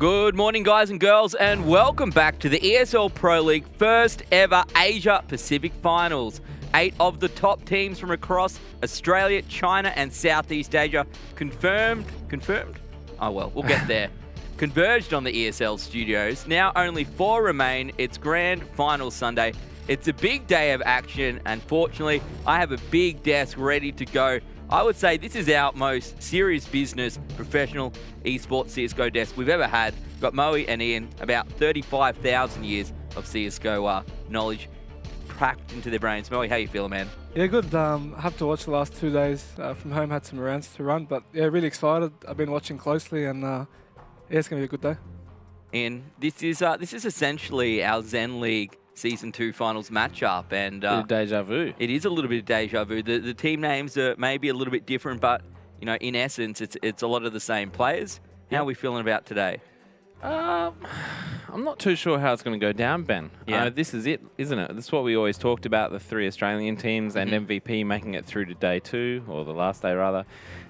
Good morning, guys and girls, and welcome back to the ESL Pro League first ever Asia Pacific Finals. 8 of the top teams from across Australia, China, and Southeast Asia confirmed? Oh, well, we'll get there. Converged on the ESL studios. Now only 4 remain. It's grand final Sunday. It's a big day of action, and fortunately, I have a big desk ready to go. I would say this is our most serious business professional esports CSGO desk we've ever had. We've got Moe and Ian, about 35,000 years of CSGO knowledge packed into their brains. Moe, how you feeling, man? Yeah, good. I have to watch the last 2 days from home. Had some rounds to run, but yeah, really excited. I've been watching closely, and yeah, it's gonna be a good day. Ian, this is essentially our Zen League Season 2 finals matchup, and deja vu. It is a little bit of deja vu. The team names are maybe a little bit different, but you know, in essence, it's a lot of the same players. How are we feeling about today? I'm not too sure how it's going to go down, Ben. Yeah. This is it, isn't it? This is what we always talked about, the 3 Australian teams and MVP making it through to day 2, or the last day rather,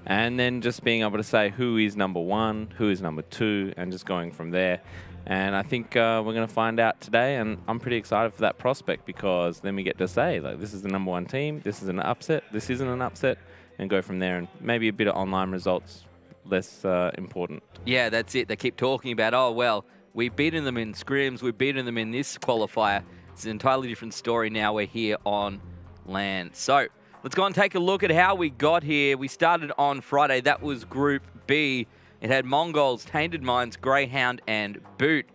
and then just being able to say who is number 1, who is number 2, and just going from there. And I think we're going to find out today, and I'm pretty excited for that prospect, because then we get to say, like, this is the number 1 team, this is an upset, this isn't an upset, and go from there. And maybe a bit of online results less important. Yeah, that's it. They keep talking about, oh, well, we've beaten them in scrims, we've beaten them in this qualifier. It's an entirely different story now. We're here on land. So let's go and take a look at how we got here. We started on Friday. That was Group B. It had Mongols, Tainted Minds, Grayhound, and Boot.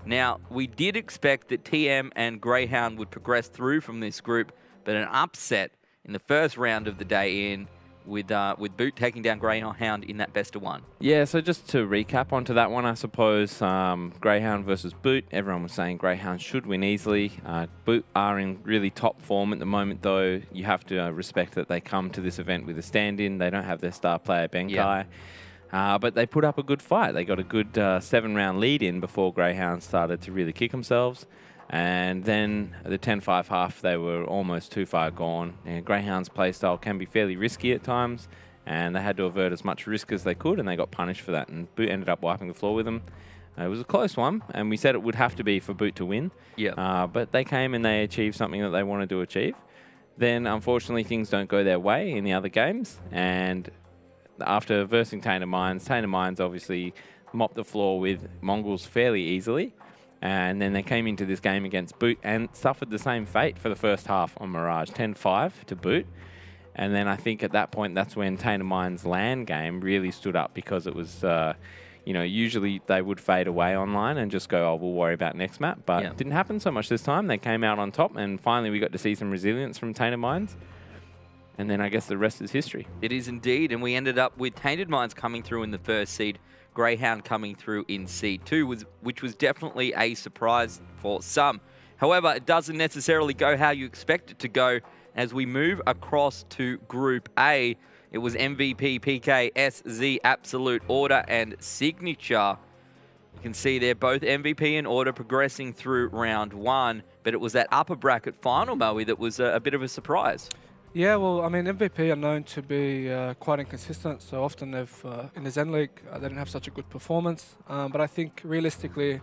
Now, we did expect that TM and Grayhound would progress through from this group, but an upset in the first round of the day in, with Boot taking down Grayhound in that best of 1. Yeah, so just to recap onto that one, I suppose, Grayhound versus Boot. Everyone was saying Grayhound should win easily. Boot are in really top form at the moment, though. You have to respect that they come to this event with a stand-in. They don't have their star player, Benkai. Yeah. But they put up a good fight. They got a good 7-round lead in before Grayhound started to really kick themselves. And then the 10-5 half, they were almost too far gone. And Greyhound's playstyle can be fairly risky at times, and they had to avert as much risk as they could, and they got punished for that. And Boot ended up wiping the floor with them. It was a close one, and we said it would have to be for Boot to win. Yeah. But they came and they achieved something that they wanted to achieve. Then, unfortunately, things don't go their way in the other games, and after versing Tainted Minds obviously mopped the floor with Mongols fairly easily. And then they came into this game against Boot and suffered the same fate for the first half on Mirage, 10-5 to Boot. And then I think at that point, that's when Tainted Minds' LAN game really stood up, because it was, you know, usually they would fade away online and just go, oh, we'll worry about next map. But it didn't happen so much this time. They came out on top, and finally we got to see some resilience from Tainted Minds. And then I guess the rest is history. It is indeed, and we ended up with Tainted Minds coming through in the first seed, Grayhound coming through in Seed 2, which was definitely a surprise for some. However, it doesn't necessarily go how you expect it to go. As we move across to Group A, it was MVP, PK, SZ, Absolute, Order, and Signature. You can see they're both MVP and Order progressing through round 1, but it was that upper bracket final, Moe, that was a bit of a surprise. Yeah, well, I mean, MVP are known to be quite inconsistent, so often they've, in the Zen League, they didn't have such a good performance. But I think realistically,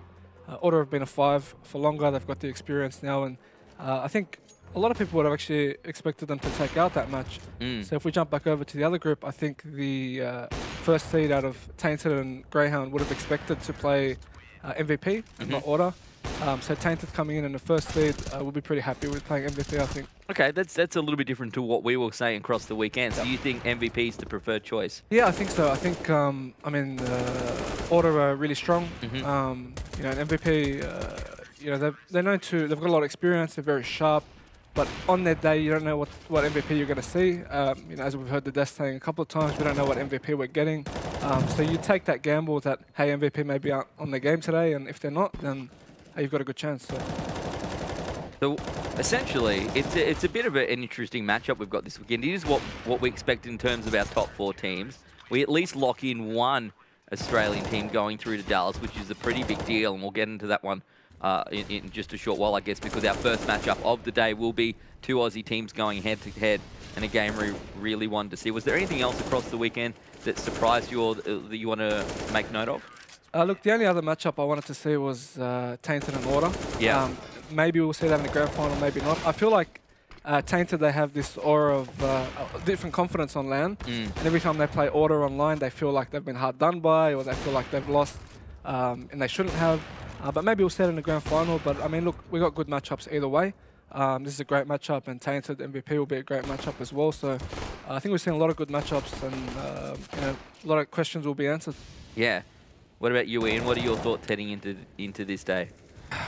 Order have been a 5 for longer. They've got the experience now, and I think a lot of people would have actually expected them to take out that match. So if we jump back over to the other group, I think the first seed out of Tainted and Grayhound would have expected to play MVP and not Order. So Tainted coming in the first seed, we'll be pretty happy with playing MVP, I think. Okay, that's a little bit different to what we were saying across the weekend. So you think MVP is the preferred choice? Yeah, I think so. I think, I mean, Order are really strong. You know, and MVP, you know, they're known to, they've got a lot of experience, they're very sharp. But on their day, you don't know what MVP you're going to see. You know, as we've heard the desk saying a couple of times, we don't know what MVP we're getting. So you take that gamble that, hey, MVP may be out on the game today, and if they're not, then hey, you've got a good chance. So essentially, it's a bit of an interesting matchup we've got this weekend. It is what we expect in terms of our top 4 teams. We at least lock in one Australian team going through to Dallas, which is a pretty big deal, and we'll get into that one in just a short while, I guess, because our first matchup of the day will be 2 Aussie teams going head-to-head and a game we really wanted to see. Was there anything else across the weekend that surprised you or that you want to make note of? Look, the only other matchup I wanted to see was Tainted and Order. Yeah. Maybe we'll see that in the grand final, maybe not. I feel like Tainted, they have this aura of different confidence on LAN. And every time they play Order online, they feel like they've been hard done by, or they feel like they've lost and they shouldn't have. But maybe we'll see it in the grand final. But I mean, look, we got good matchups either way. This is a great matchup, and Tainted MVP will be a great matchup as well. So I think we've seen a lot of good matchups, and you know, a lot of questions will be answered. Yeah. What about you, Ian? What are your thoughts heading into this day?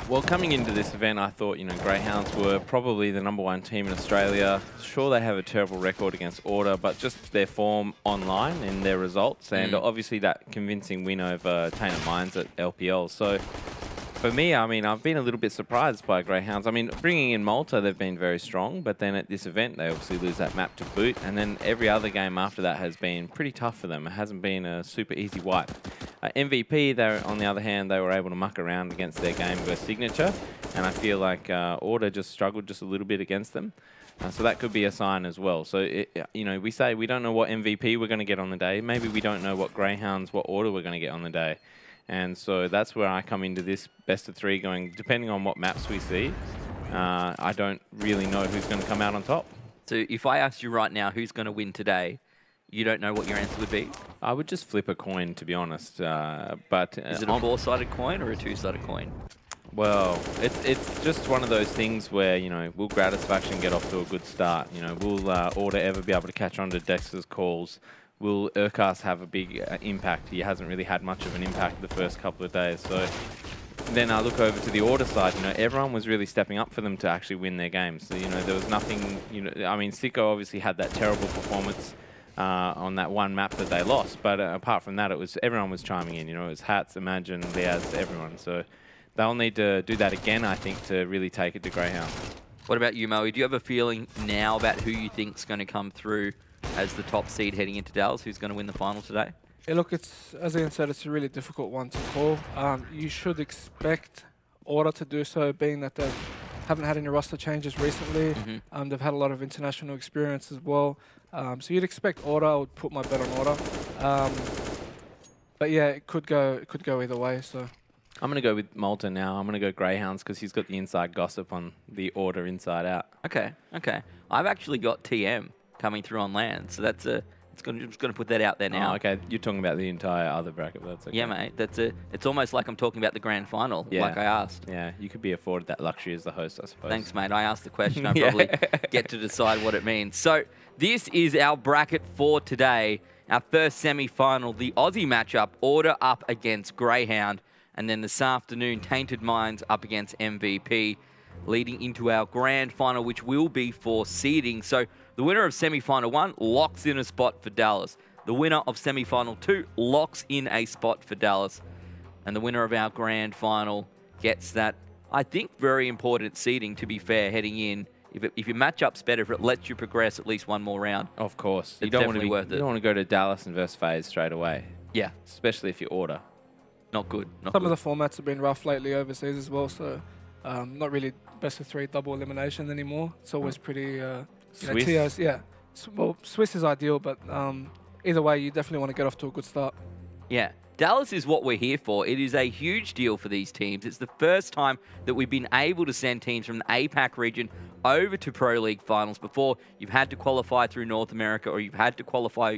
Well, coming into this event, I thought, you know, Greyhounds were probably the #1 team in Australia. Sure, they have a terrible record against Order, but just their form online and their results, and obviously that convincing win over Tainted Minds at LPL. So for me, I mean, I've been a little bit surprised by Greyhounds. I mean, bringing in Malta, they've been very strong, but then at this event, they obviously lose that map to boot, and then every other game after that has been pretty tough for them. It hasn't been a super easy wipe. MVP, on the other hand, they were able to muck around against their game versus Signature, and I feel like Order just struggled just a little bit against them. So that could be a sign as well. So, you know, we say we don't know what MVP we're going to get on the day. Maybe we don't know what Greyhounds, what Order we're going to get on the day. And so that's where I come into this best of 3 going, depending on what maps we see, I don't really know who's going to come out on top. So if I asked you right now who's going to win today, you don't know what your answer would be? I would just flip a coin, to be honest. But is it a 4-sided coin or a 2-sided coin? Well, it's just one of those things where, you know, will Gratisfaction get off to a good start? You know, will Order ever be able to catch on to Dexter's calls? Will Urkas have a big impact? He hasn't really had much of an impact the first couple of days. So then I look over to the Order side, you know, everyone was really stepping up for them to actually win their games. So, you know, there was nothing, you know, I mean, Sicko obviously had that terrible performance on that one map that they lost. But apart from that, everyone was chiming in. You know, it was Hats, Imagine, Liaz, everyone. So they'll need to do that again, I think, to really take it to Greyhound. What about you, Moe? Do you have a feeling now about who you think's going to come through as the top seed heading into Dallas? Who's going to win the final today? Yeah, look, it's, as Ian said, it's a really difficult one to call. You should expect Order to do so, being that they haven't had any roster changes recently. They've had a lot of international experience as well. So you'd expect Order. I would put my bet on Order. But yeah, it could go either way. So I'm going to go with Malta now. I'm going to go Greyhounds because he's got the inside gossip on the Order inside out. Okay, okay. I've actually got TM coming through on land, so that's a. I'm just going to put that out there now. Oh, okay. You're talking about the entire other bracket. That's okay. Yeah, mate. It's almost like I'm talking about the grand final, like I asked. Yeah, you could be afforded that luxury as the host, I suppose. Thanks, mate. I asked the question. I probably get to decide what it means. So this is our bracket for today. Our first semi-final, the Aussie matchup, Order up against Greyhound. And then this afternoon, Tainted Minds up against MVP, leading into our grand final, which will be for seeding. So the winner of semi-final 1 locks in a spot for Dallas. The winner of semi-final 2 locks in a spot for Dallas. And the winner of our grand final gets that, I think, very important seeding, to be fair, heading in. If your matchup's better, if it lets you progress at least one more round. Of course. It's definitely worth it. You don't want to go to Dallas and versus FaZe straight away. Yeah. Especially if you Order. Not good. Some of the formats have been rough lately overseas as well, so not really best of 3 double elimination anymore. It's always pretty, Swiss? TOs, yeah. Well, Swiss is ideal, but either way, you definitely want to get off to a good start. Yeah. Dallas is what we're here for. It is a huge deal for these teams. It's the first time that we've been able to send teams from the APAC region over to Pro League finals. Before, you've had to qualify through North America or you've had to qualify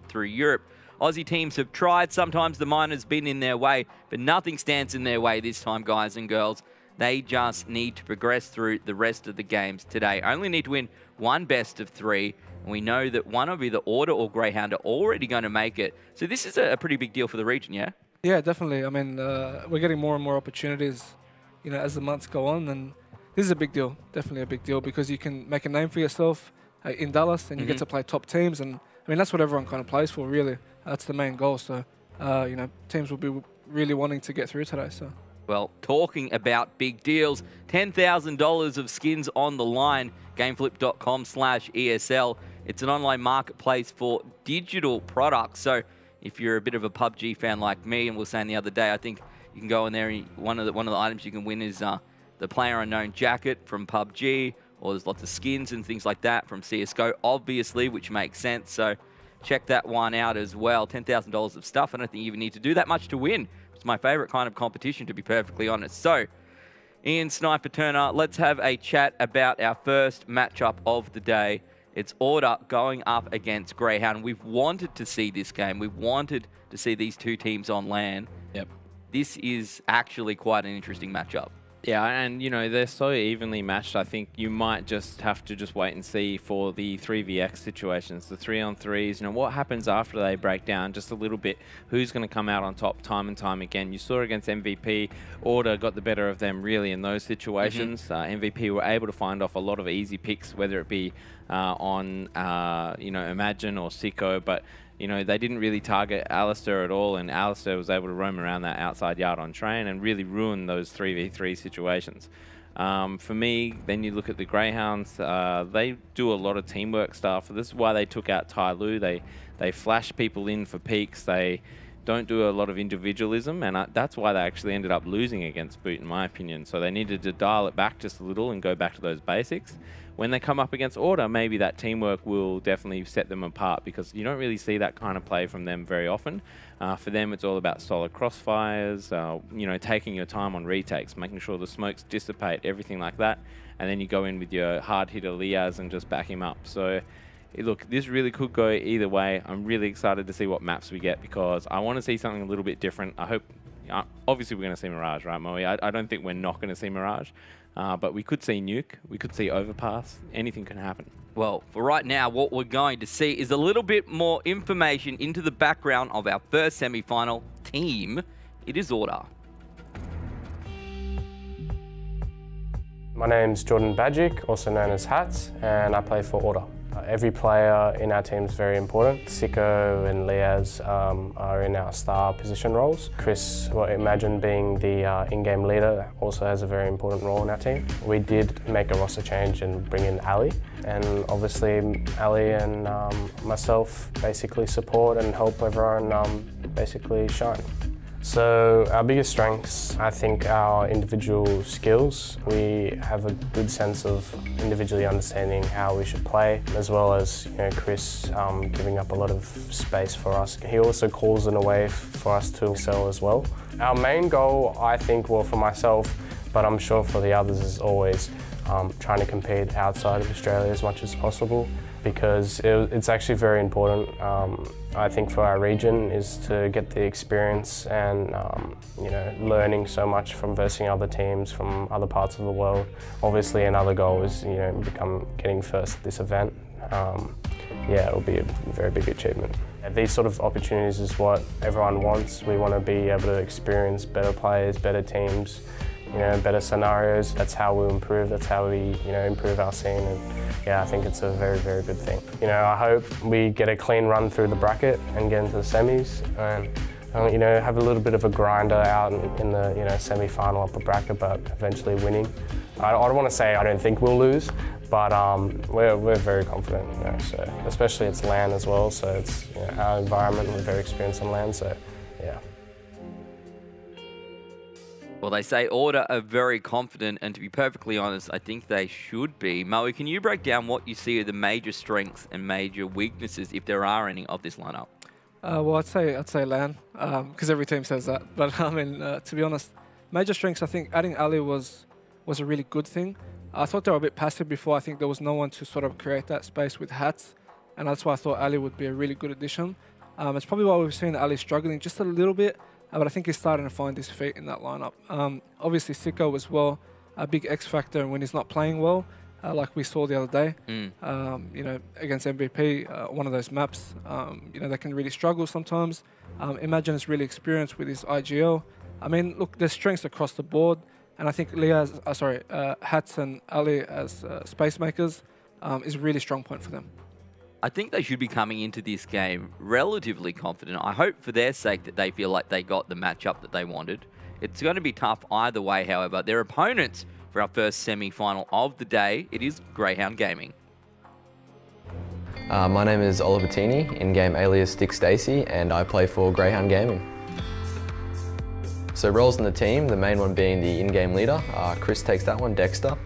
through Europe. Aussie teams have tried. Sometimes the minor's been in their way, but nothing stands in their way this time, guys and girls. They just need to progress through the rest of the games today. Only need to win one best of 3. And we know that one of either Order or Greyhound are already going to make it. So this is a pretty big deal for the region, yeah? Yeah, definitely. I mean, we're getting more and more opportunities, you know, as the months go on. And this is a big deal, definitely a big deal, because you can make a name for yourself in Dallas and you get to play top teams. And I mean, that's what everyone kind of plays for, really. That's the main goal. So, you know, teams will be really wanting to get through today. So. Well, talking about big deals, $10,000 of skins on the line, gameflip.com/ESL. It's an online marketplace for digital products. So if you're a bit of a PUBG fan like me, and we were saying the other day, I think you can go in there and one of the items you can win is the PlayerUnknown jacket from PUBG, or there's lots of skins and things like that from CSGO, obviously, which makes sense. So check that one out as well. $10,000 of stuff. I don't think you even need to do that much to win. It's my favourite kind of competition, to be perfectly honest. So, Ian Sniper Turner, let's have a chat about our first matchup of the day. It's Order going up against Grayhound. We've wanted to see this game. We've wanted to see these two teams on LAN. Yep. This is actually quite an interesting matchup. Yeah, and you know, they're so evenly matched. I think you might just have to wait and see for the 3vx situations, the 3-on-3s, you know, what happens after they break down just a little bit, who's going to come out on top time and time again. You saw against MVP, Order got the better of them really in those situations. MVP were able to find off a lot of easy picks, whether it be on, you know, Imagine or Sicko, but you know, they didn't really target Alistair at all, and Alistair was able to roam around that outside yard on train and really ruin those 3v3 situations. For me, then you look at the Greyhounds, they do a lot of teamwork stuff. This is why they took out Tai Lu. They flash people in for peaks. They don't do a lot of individualism, and that's why they actually ended up losing against Boot, in my opinion. So they needed to dial it back just a little and go back to those basics. When they come up against Order, maybe that teamwork will definitely set them apart, because you don't really see that kind of play from them very often. For them, it's all about solid crossfires, you know, taking your time on retakes, making sure the smokes dissipate, everything like that. And then you go in with your hard hitter Liaz and just back him up. So look, this really could go either way. I'm really excited to see what maps we get, because I want to see something a little bit different. I hope, obviously we're going to see Mirage, right, Moe? I don't think we're not going to see Mirage. But we could see Nuke, we could see Overpass, anything can happen. Well, for right now, what we're going to see is a little bit more information into the background of our first semi-final team. It is Order. My name's Jordan Badgick, also known as Hats, and I play for Order. Every player in our team is very important. Sicko and Liaz are in our star position roles. Chris, Imagine being the in-game leader, also has a very important role in our team. We did make a roster change and bring in Ali, and obviously Ali and myself basically support and help everyone basically shine. So our biggest strengths, I think, our individual skills. We have a good sense of individually understanding how we should play, as well as, you know, Chris giving up a lot of space for us. He also calls in a way for us to excel as well. Our main goal, I think, well, for myself, but I'm sure for the others, is always trying to compete outside of Australia as much as possible, because it's actually very important, I think, for our region, is to get the experience and you know, learning so much from versing other teams from other parts of the world. Obviously, another goal is, you know, getting first at this event. Yeah, it will be a very big achievement. These sort of opportunities is what everyone wants. We want to be able to experience better players, better teams, you know, better scenarios. That's how we improve. That's how we, you know, improve our scene. And yeah, I think it's a very, very good thing. You know, I hope we get a clean run through the bracket and get into the semis, and you know, have a little bit of a grinder out in the, you know, semi-final upper bracket, but eventually winning. I don't want to say I don't think we'll lose, but we're very confident. You know, so especially it's LAN as well, so it's, you know, our environment. We're very experienced on LAN, so yeah. Well, they say Order are very confident, and to be perfectly honest, I think they should be. Moe, can you break down what you see are the major strengths and major weaknesses, if there are any, of this lineup? Well, I'd say LAN, because every team says that. But I mean, to be honest, major strengths, I think adding Ali was a really good thing. I thought they were a bit passive before. I think there was no one to sort of create that space with Hats, and that's why I thought Ali would be a really good addition. It's probably why we've seen Ali struggling just a little bit, but I think he's starting to find his feet in that lineup. Obviously, Sicko as well, a big X factor when he's not playing well, like we saw the other day. You know, against MVP, one of those maps, you know, they can really struggle sometimes. Imagine is really experienced with his IGL. I mean, look, there's strengths across the board, and I think Hats and Ali as space makers is a really strong point for them. I think they should be coming into this game relatively confident. I hope for their sake that they feel like they got the matchup that they wanted. It's going to be tough either way, however. Their opponents for our first semi-final of the day, it is Grayhound Gaming. My name is Oliver Tini, in-game alias Dick Stacey, and I play for Grayhound Gaming. So roles in the team, the main one being the in-game leader. Chris takes that one, Dexter.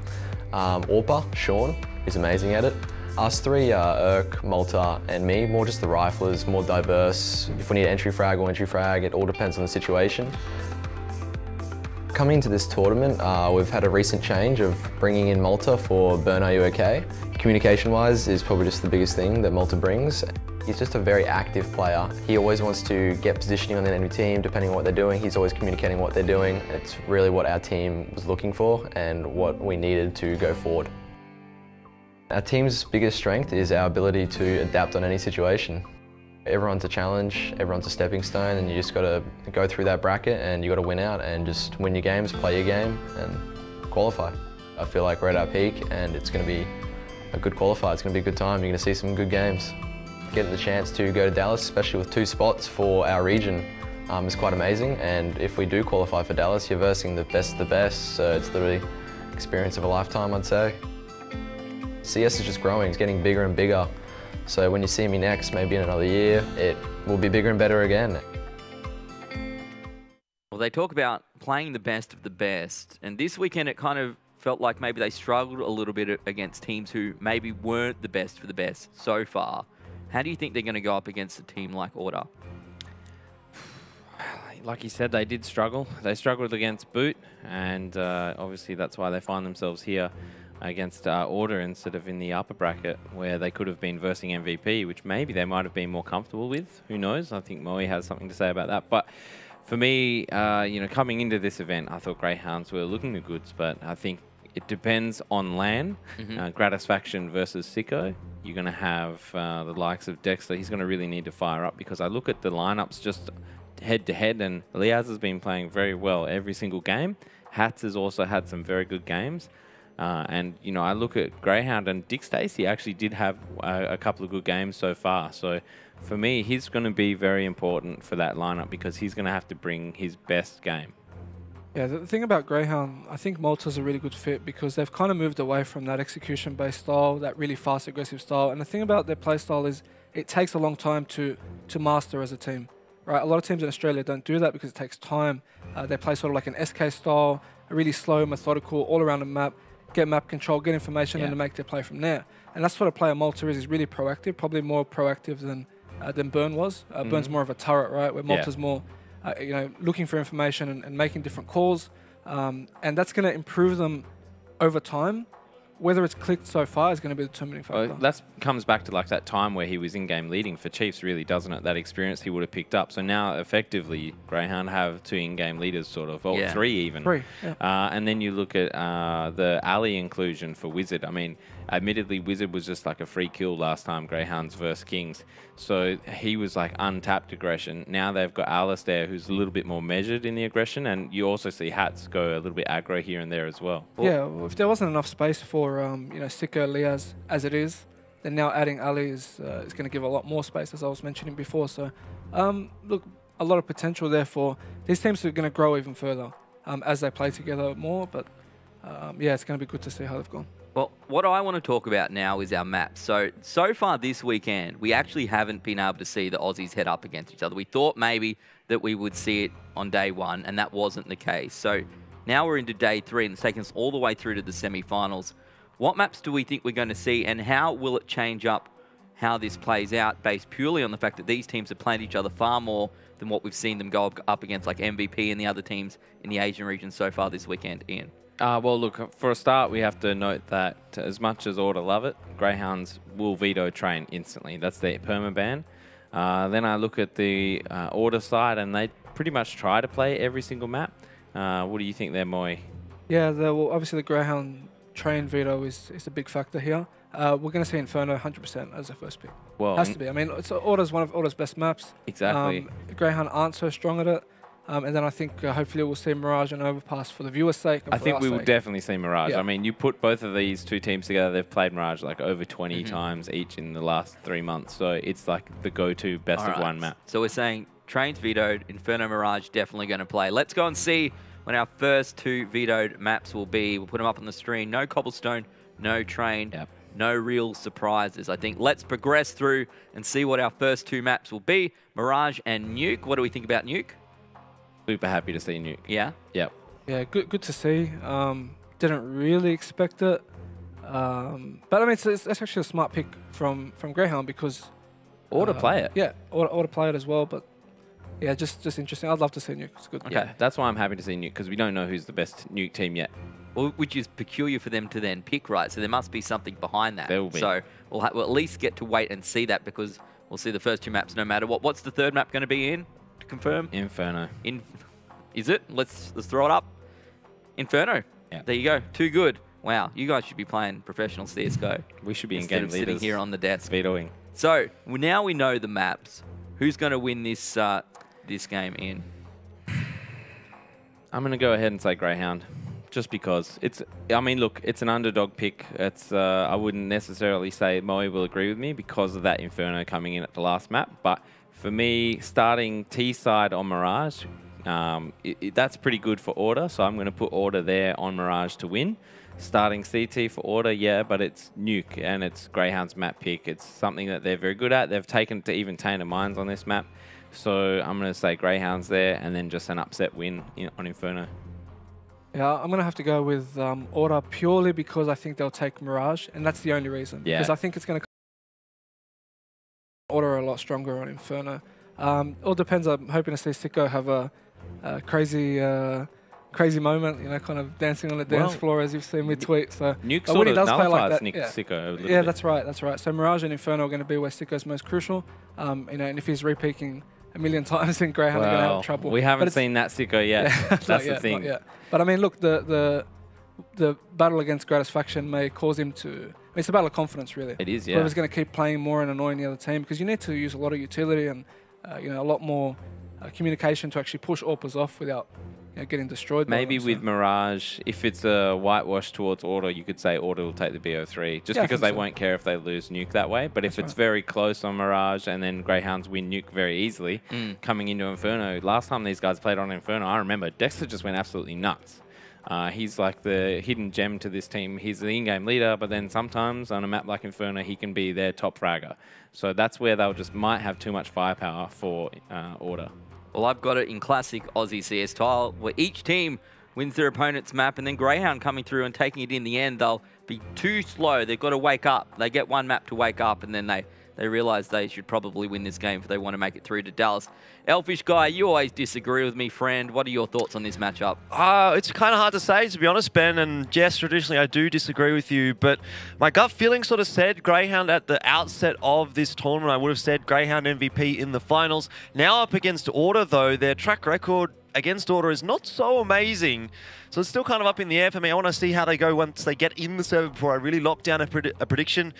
Orpa, Sean, is amazing at it. Us three, Urk, Malta, and me, more just the riflers, more diverse. If we need entry frag or entry frag, it all depends on the situation. Coming into this tournament, we've had a recent change of bringing in Malta for Burn Are You OK? Communication-wise is probably just the biggest thing that Malta brings. He's just a very active player. He always wants to get positioning on the enemy team, depending on what they're doing. He's always communicating what they're doing. It's really what our team was looking for and what we needed to go forward. Our team's biggest strength is our ability to adapt on any situation. Everyone's a challenge, everyone's a stepping stone, and you just got to go through that bracket and you got to win out and just win your games, play your game and qualify. I feel like we're at our peak and it's going to be a good qualifier. It's going to be a good time. You're going to see some good games. Getting the chance to go to Dallas, especially with 2 spots for our region, is quite amazing. And if we do qualify for Dallas, you're versing the best of the best. So it's literally experience of a lifetime, I'd say. CS is just growing, it's getting bigger and bigger. So when you see me next, maybe in another year, it will be bigger and better again. Well, they talk about playing the best of the best. And this weekend, it kind of felt like maybe they struggled a little bit against teams who maybe weren't the best for the best so far. How do you think they're going to go up against a team like Order? Like you said, they did struggle. They struggled against Boot, and obviously that's why they find themselves here against Order instead of in the upper bracket where they could have been versing MVP, which maybe they might have been more comfortable with. Who knows? I think Moe has something to say about that. But for me, you know, coming into this event, I thought Greyhounds were looking the goods, but I think it depends on LAN. Gratisfaction versus Sicko. You're going to have the likes of Dexter. He's going to really need to fire up because I look at the lineups just head-to-head, and Liaz has been playing very well every single game. Hats has also had some very good games. And, you know, I look at Grayhound, and Dick Stacey actually did have a couple of good games so far. So for me, he's going to be very important for that lineup because he's going to have to bring his best game. Yeah, the thing about Greyhound, I think Malta's a really good fit because they've kind of moved away from that execution-based style, that really fast, aggressive style. And the thing about their play style is it takes a long time to master as a team, right? A lot of teams in Australia don't do that because it takes time. They play sort of like an SK style, a really slow, methodical, all around the map, get map control, get information, and to make their play from there. And that's what a player Malta is really proactive, probably more proactive than Burn was. Burn's more of a turret, right? Where Malta's more you know, looking for information and making different calls. And that's going to improve them over time. Whether it's clicked so far is going to be the determining factor. Well, that comes back to like that time where he was in-game leading for Chiefs, really, doesn't it? That experience he would have picked up. So now, effectively, Greyhound have 2 in-game leaders, sort of, or 3 even. 3, yeah. And then you look at the Ali inclusion for Wizard. I mean, admittedly, Wizard was just like a free kill last time, Greyhounds versus Kings. So he was like untapped aggression. Now they've got Alice there, who's a little bit more measured in the aggression, and you also see Hats go a little bit aggro here and there as well. Yeah, well, if there wasn't enough space for you know, Sicko, Liaz as it is, then now adding Ali is going to give a lot more space, as I was mentioning before. So, look, a lot of potential there for these teams are going to grow even further as they play together more. But yeah, it's going to be good to see how they've gone. Well, what I want to talk about now is our maps. So far this weekend, we actually haven't been able to see the Aussies head up against each other. We thought maybe that we would see it on day 1, and that wasn't the case. So now we're into day 3, and it's taken us all the way through to the semi-finals. What maps do we think we're going to see, and how will it change up how this plays out based purely on the fact that these teams have played each other far more than what we've seen them go up against, like MVP and the other teams in the Asian region so far this weekend, Ian? Well, look, for a start, we have to note that as much as Order love it, Greyhounds will veto train instantly. That's their permaban. Then I look at the Order side, and they pretty much try to play every single map. What do you think there, Moy? Yeah, well, obviously the Greyhound train veto is a big factor here. We're going to see Inferno 100% as a first pick. Well, has to be. I mean, Order's one of Order's best maps. Exactly. Greyhound aren't so strong at it. And then I think hopefully we'll see Mirage and Overpass for the viewers' sake. I think we will definitely see Mirage. Yeah. I mean, you put both of these 2 teams together, they've played Mirage like over 20 times each in the last 3 months. So it's like the go-to best of 1 map. So we're saying trains vetoed, Inferno, Mirage definitely going to play. Let's go and see when our first 2 vetoed maps will be. We'll put them up on the screen. No cobblestone, no train. Yep. No real surprises. I think let's progress through and see what our first 2 maps will be. Mirage and Nuke. What do we think about Nuke? Super happy to see Nuke. Yeah? Yep. Yeah, good to see. Didn't really expect it. But I mean, it's actually a smart pick from Greyhound because... Order play it. Yeah, Order play it as well. But yeah, just interesting. I'd love to see Nuke. It's good. Okay, that's why I'm happy to see Nuke, because we don't know who's the best Nuke team yet. Well, which is peculiar for them to then pick, right? So there must be something behind that. There will be. So we'll at least get to wait and see that, because we'll see the first 2 maps no matter what. What's the third map going to be in? To confirm? Inferno. Is it? Let's throw it up. Inferno. Yeah. There you go. Too good. Wow, you guys should be playing professional CSGO. We should be instead in-game of leaders. sitting here on the desk. Vetoing. So now we know the maps. Who's going to win this this game in? I'm going to go ahead and say Grayhound, just because it's. I mean, look, it's an underdog pick. It's. I wouldn't necessarily say Moe will agree with me because of that Inferno coming in at the last map. But for me, starting T side on Mirage, that's pretty good for Order. So I'm going to put Order there on Mirage to win. Starting CT for Order, yeah, but it's Nuke and it's Greyhound's map pick. It's something that they're very good at. They've taken to even Tainted Minds on this map. So I'm going to say Greyhound's there and then just an upset win on Inferno. Yeah, I'm going to have to go with Order purely because I think they'll take Mirage, and that's the only reason. Yeah. Because I think it's going to Order a lot stronger on Inferno. All depends. I'm hoping to see Sicko have a crazy moment, you know, kind of dancing on the dance floor, as you've seen me tweet. So Nuke when sort he of does play like nullifies that, Nick yeah. Sicko a little Yeah, bit. that's right. That's right. So Mirage and Inferno are going to be where Sicko's most crucial. You know, and if he's repeaking a million times, then Greyhound are going to have trouble. We haven't seen that Sicko yet. Yeah, That's the thing. But I mean, look, the battle against Gratisfaction may cause him to. I mean, it's a battle of confidence, really. It is, yeah. Whoever's going to keep playing more and annoying the other team, because you need to use a lot of utility and you know, a lot more communication to actually push AWPers off without getting destroyed. Maybe with Mirage, if it's a whitewash towards Order, you could say Order will take the BO3, just because they won't care if they lose Nuke that way. But if it's very close on Mirage and then Greyhounds win Nuke very easily, coming into Inferno, last time these guys played on Inferno, I remember Dexter just went absolutely nuts. He's like the hidden gem to this team. He's the in-game leader, but then sometimes on a map like Inferno, he can be their top fragger. So that's where they'll just might have too much firepower for Order. Well, I've got it in classic Aussie CS style, where each team wins their opponent's map, and then Greyhound coming through and taking it in the end, they'll be too slow. They've got to wake up. They get one map to wake up, and then they realise they should probably win this game if they want to make it through to Dallas. Elfish Guy, you always disagree with me, friend. What are your thoughts on this matchup? It's kind of hard to say, to be honest, Ben. And yes, traditionally I do disagree with you, but my gut feeling sort of said Greyhound at the outset of this tournament. I would have said Greyhound MVP in the finals. Now up against Order, though, their track record against Order is not so amazing. So it's still kind of up in the air for me. I want to see how they go once they get in the server before I really lock down a prediction.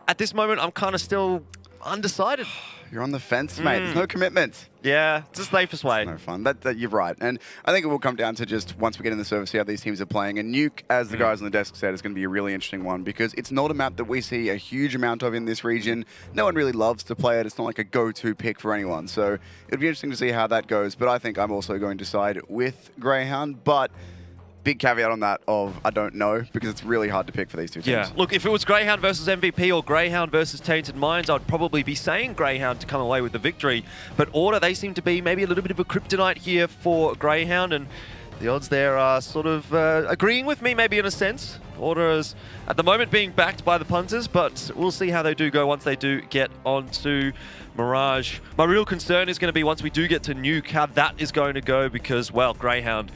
At this moment, I'm kind of still undecided. You're on the fence, mate. There's no commitment. Yeah, it's the safest way. It's no fun. You're right. And I think it will come down to just once we get in the server, see how these teams are playing. And Nuke, as the guys on the desk said, is going to be a really interesting one because it's not a map that we see a huge amount of in this region. No one really loves to play it. It's not like a go-to pick for anyone. So it'll be interesting to see how that goes. But I think I'm also going to side with Greyhound. But big caveat on that of I don't know, because it's really hard to pick for these two teams. Yeah, look, if it was Greyhound versus MVP or Greyhound versus Tainted Minds, I'd probably be saying Greyhound to come away with the victory. But Order, they seem to be maybe a little bit of a kryptonite here for Greyhound, and the odds there are sort of agreeing with me maybe in a sense. Order is at the moment being backed by the punters, but we'll see how they do go once they do get onto Mirage. My real concern is going to be once we do get to Nuke, how that is going to go, because, well, Greyhound,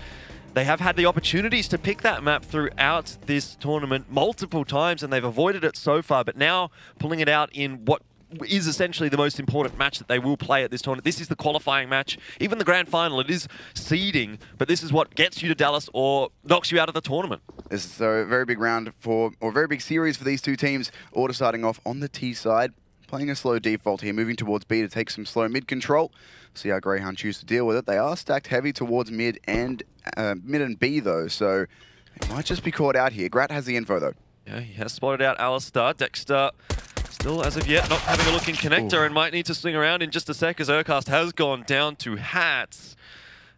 they have had the opportunities to pick that map throughout this tournament multiple times, and they've avoided it so far. But now pulling it out in what is essentially the most important match that they will play at this tournament. This is the qualifying match. Even the grand final, it is seeding, but this is what gets you to Dallas or knocks you out of the tournament. This is a very big round or very big series for these two teams. Order starting off on the T side, playing a slow default here, moving towards B to take some slow mid control. See how Greyhound choose to deal with it. They are stacked heavy towards mid and B though, so it might just be caught out here. Grat has the info though. Yeah, he has spotted out Alistar. Dexter still, as of yet, not having a look in connector and might need to swing around in just a sec as Urcast has gone down to Hats.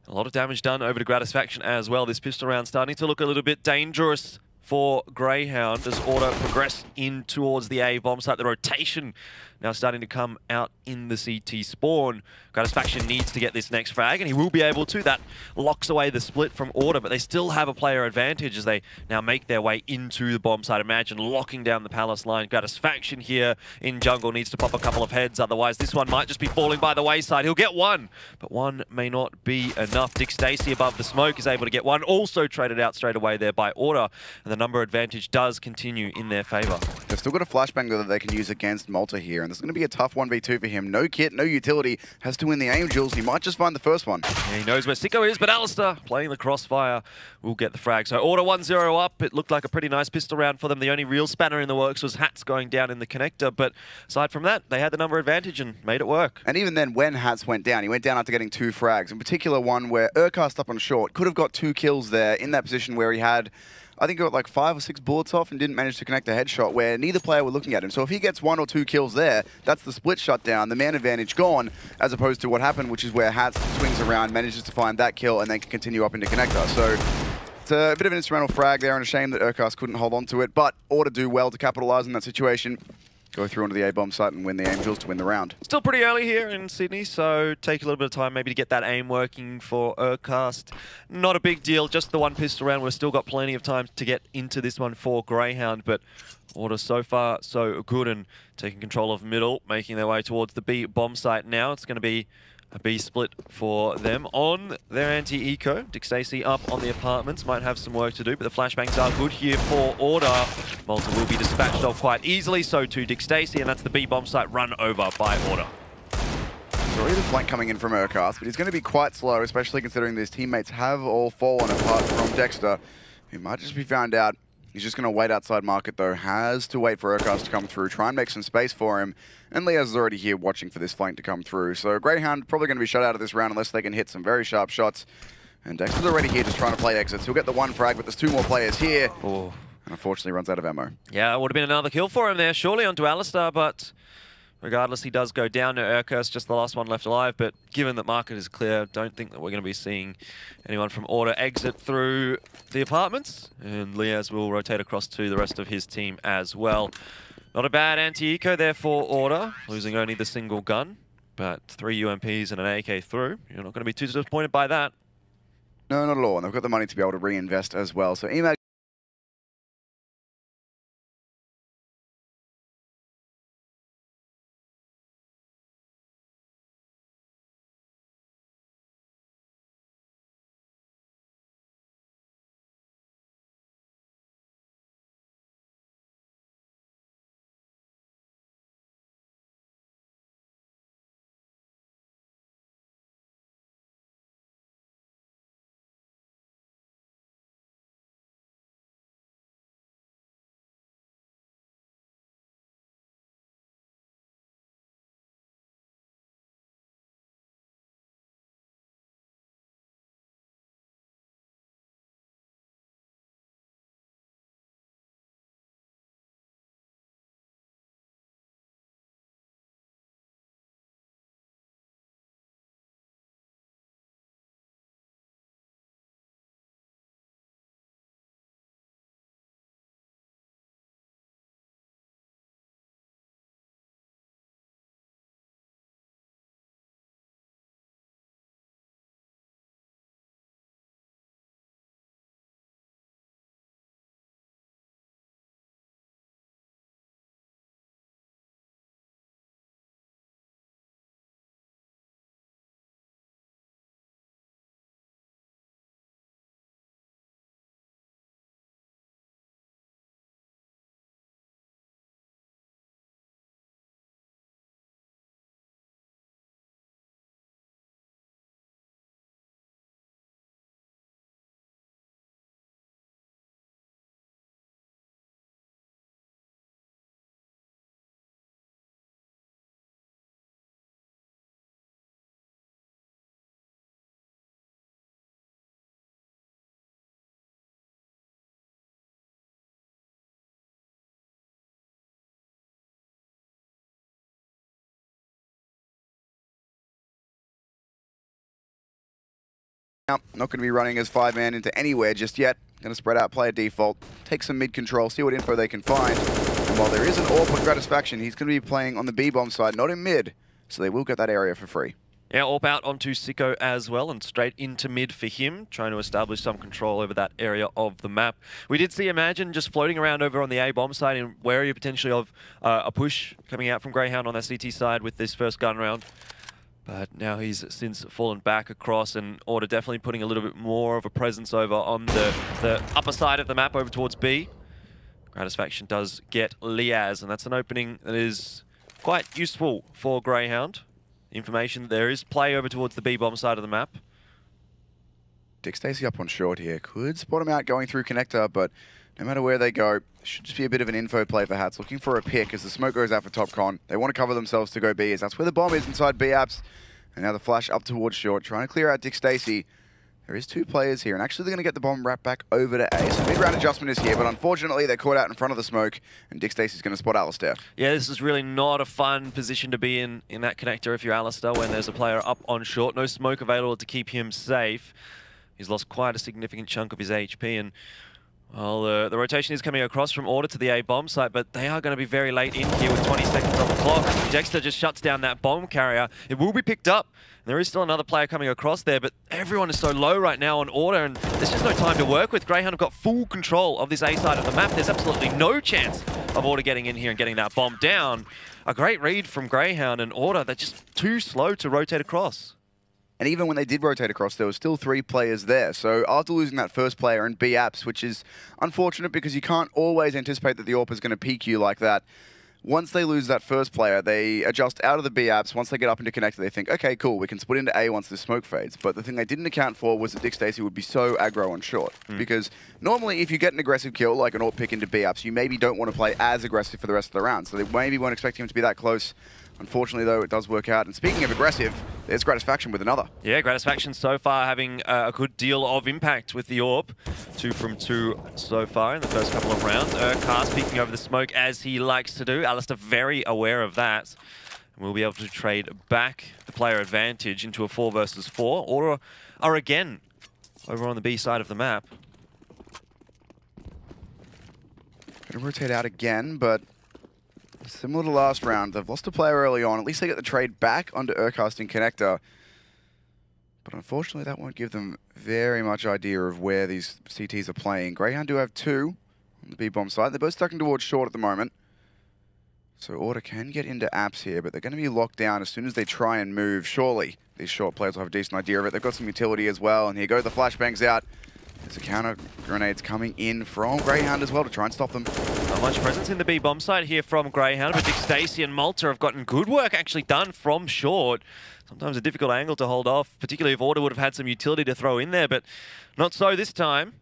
A lot of damage done over to Gratisfaction as well. This pistol round starting to look a little bit dangerous for Greyhound as Order progress in towards the A bomb site. The rotation now starting to come out in the CT spawn. Gratisfaction needs to get this next frag, and he will be able to. That locks away the split from Order, but they still have a player advantage as they now make their way into the bomb site. Imagine locking down the Palace line. Gratisfaction here in jungle needs to pop a couple of heads, otherwise this one might just be falling by the wayside. He'll get one, but one may not be enough. Dick Stacey above the smoke is able to get one, also traded out straight away there by Order, and the number advantage does continue in their favour. They've still got a flashbang that they can use against Malta here, and this is going to be a tough 1v2 for him. No kit, no utility, has to win the aim duels. He might just find the first one. Yeah, he knows where Sicko is, but Alistair playing the crossfire will get the frag. So Order 1-0 up. It looked like a pretty nice pistol round for them. The only real spanner in the works was Hats going down in the connector, but aside from that, they had the number advantage and made it work. And even then, when Hats went down, he went down after getting 2 frags. In particular, one where Urcast up on short could have got 2 kills there in that position where he had, I think, got like 5 or 6 bullets off and didn't manage to connect a headshot where neither player were looking at him. So if he gets 1 or 2 kills there, that's the split shutdown, the man advantage gone, as opposed to what happened, which is where Hats swings around, manages to find that kill, and then can continue up into connector. So it's a bit of an instrumental frag there, and a shame that Urcast couldn't hold on to it, but Order do well to capitalize on that situation. Go through onto the A-bomb site and win the aim duels to win the round. Still pretty early here in Sydney, so take a little bit of time maybe to get that aim working for Urcast. Not a big deal, just the one pistol round. We've still got plenty of time to get into this one for Grayhound, but Order so far so good and taking control of middle, making their way towards the B bomb site now. It's going to be a B split for them on their anti-eco. Dick Stacey up on the apartments, might have some work to do, but the flashbangs are good here for Order. Malta will be dispatched off quite easily, so too Dick Stacey, and that's the B bomb site run over by Order. There's already the flank coming in from Urcast, but he's going to be quite slow, especially considering his teammates have all fallen apart from Dexter, who might just be found out. He's just going to wait outside market, though. Has to wait for Urcast to come through, try and make some space for him. And Liaz is already here watching for this flank to come through. So Grayhound probably going to be shut out of this round unless they can hit some very sharp shots. And Dexter's already here just trying to play exits. He'll get the 1 frag, but there's 2 more players here. Oh. And unfortunately runs out of ammo. Yeah, it would have been another kill for him there, surely onto Alistair, but regardless, he does go down to Urcast, just the last one left alive. But given that market is clear, don't think that we're going to be seeing anyone from Order exit through the apartments. And Liaz will rotate across to the rest of his team as well. Not a bad anti-eco there for Order, losing only the single gun, but 3 UMPs and an AK through. You're not going to be too disappointed by that. No, not at all. And they've got the money to be able to reinvest as well. So imagine not going to be running as 5-man into anywhere just yet. Going to spread out, play a default, take some mid control, see what info they can find. And And while there is an AWP on Gratisfaction, he's going to be playing on the B-bomb side, not in mid. So they will get that area for free. Yeah, AWP out onto Sicko as well, and straight into mid for him, trying to establish some control over that area of the map. We did see Imagine just floating around over on the A-bomb side and wary potentially of a push coming out from Grayhound on that CT side with this first gun round. But now he's since fallen back across, and Order definitely putting a little bit more of a presence over on the upper side of the map over towards B. Gratisfaction does get Liaz, and that's an opening that is quite useful for Grayhound. Information, there is play over towards the B-bomb side of the map. Dick Stacey up on short here. Could spot him out going through connector, but no matter where they go, should just be a bit of an info play for Hats. Looking for a pick as the smoke goes out for top con. They want to cover themselves to go B, as that's where the bomb is inside B apps. And now the flash up towards short, trying to clear out Dick Stacey. There is two players here, and actually they're going to get the bomb wrapped back over to A. So mid-round adjustment is here, but unfortunately they're caught out in front of the smoke, and Dick Stacey's going to spot Alistair. Yeah, this is really not a fun position to be in that connector if you're Alistair, when there's a player up on short. No smoke available to keep him safe. He's lost quite a significant chunk of his HP, and well, the rotation is coming across from Order to the A-bomb site, but they are going to be very late in here with 20 seconds on the clock. Dexter just shuts down that bomb carrier. It will be picked up. There is still another player coming across there, but everyone is so low right now on Order, and there's just no time to work with. Grayhound have got full control of this A side of the map. There's absolutely no chance of Order getting in here and getting that bomb down. A great read from Grayhound, and Order, they're just too slow to rotate across. And even when they did rotate across, there were still 3 players there. So after losing that first player in B apps, which is unfortunate because you can't always anticipate that the AWP is going to peek you like that, once they lose that first player, they adjust out of the B apps. Once they get up into connector, they think, okay, cool, we can split into A once the smoke fades. But the thing they didn't account for was that Dick Stacey would be so aggro on short. Because normally if you get an aggressive kill, like an AWP pick into B apps, you maybe don't want to play as aggressive for the rest of the round. So they maybe weren't expecting him to be that close. Unfortunately, though, it does work out. And speaking of aggressive, there's Gratisfaction with another. Yeah, Gratisfaction so far having a good deal of impact with the AWP. 2 from 2 so far in the first couple of rounds. Cars peeking over the smoke as he likes to do. Alistair very aware of that. And we'll be able to trade back the player advantage into a 4 versus 4. Or are again over on the B side of the map. Gonna rotate out again, but similar to last round, they've lost a player early on. At least they get the trade back onto Urcast in connector. But unfortunately, that won't give them very much idea of where these CTs are playing. Grayhound do have 2 on the B-bomb side. They're both stuck in towards short at the moment. So Order can get into apps here, but they're going to be locked down as soon as they try and move. Surely these short players will have a decent idea of it. They've got some utility as well. And here go the flashbangs out. There's a counter grenades coming in from Grayhound as well to try and stop them. Not much presence in the B-bomb side here from Grayhound, but Dick Stacey and Malta have gotten good work actually done from short. Sometimes a difficult angle to hold off, particularly if Order would have had some utility to throw in there, but not so this time.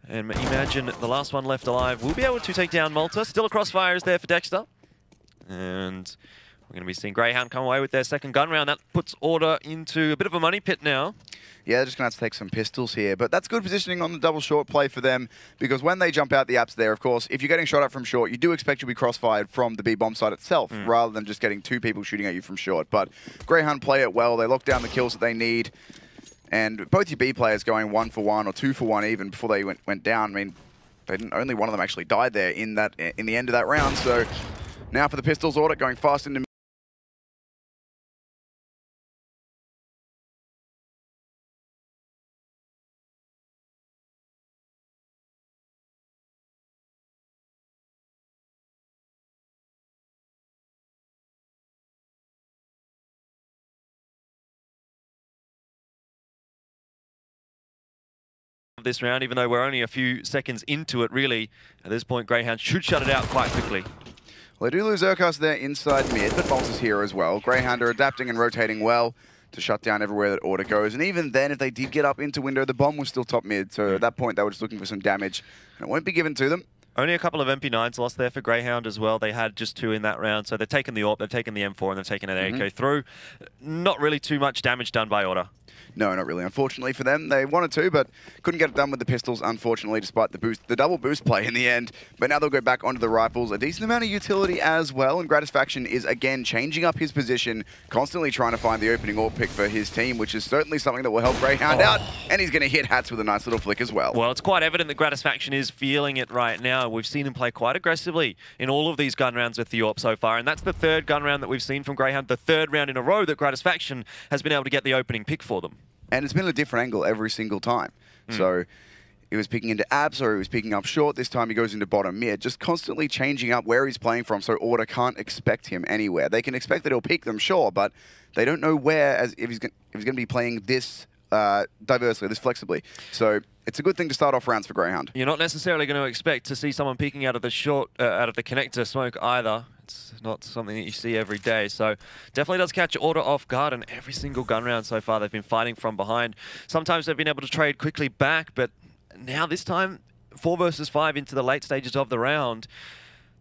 And Imagine the last one left alive will be able to take down Malta. Still a crossfire is there for Dexter. And we're going to be seeing Grayhound come away with their second gun round. That puts Order into a bit of a money pit now. Yeah, they're just going to have to take some pistols here. But that's good positioning on the double short play for them, because when they jump out the apps there, of course, if you're getting shot at from short, you do expect you'll be crossfired from the B-bomb side itself, rather than just getting 2 people shooting at you from short. But Grayhound play it well. They lock down the kills that they need. And both your B players going 1 for 1 or 2 for 1 even before they went down. I mean, only one of them actually died there in the end of that round. So now for the pistols, Order going fast into this round, even though we're only a few seconds into it, really. At this point, Grayhound should shut it out quite quickly. Well, they do lose Urcast there inside mid, but Bolts is here as well. Grayhound are adapting and rotating well to shut down everywhere that Order goes. And even then, if they did get up into window, the bomb was still top mid. So at that point, they were just looking for some damage. And it won't be given to them. Only a couple of MP9s lost there for Grayhound as well. They had just 2 in that round. So they've taken the AWP, they've taken the M4, and they've taken an AK through. Not really too much damage done by Order. No, not really. Unfortunately for them, they wanted to, but couldn't get it done with the pistols, unfortunately, despite the double boost play in the end. But now they'll go back onto the rifles. A decent amount of utility as well, and Gratisfaction is, again, changing up his position, constantly trying to find the opening AWP pick for his team, which is certainly something that will help Grayhound out, and he's going to hit Hats with a nice little flick as well. Well, it's quite evident that Gratisfaction is feeling it right now. We've seen him play quite aggressively in all of these gun rounds with the AWP so far, and that's the third gun round that we've seen from Grayhound, the third round in a row that Gratisfaction has been able to get the opening pick for them. And it's been a different angle every single time. So he was picking into abs or he was picking up short. This time he goes into bottom mid, just constantly changing up where he's playing from so Order can't expect him anywhere. They can expect that he'll pick them, sure, but they don't know where, as if he's going to be playing this diversely, this flexibly. So it's a good thing to start off rounds for Grayhound. You're not necessarily going to expect to see someone peeking out of the out of the connector smoke either. It's not something that you see every day. So definitely does catch Order off guard, and every single gun round so far they've been fighting from behind. Sometimes they've been able to trade quickly back, but now this time 4 versus 5 into the late stages of the round.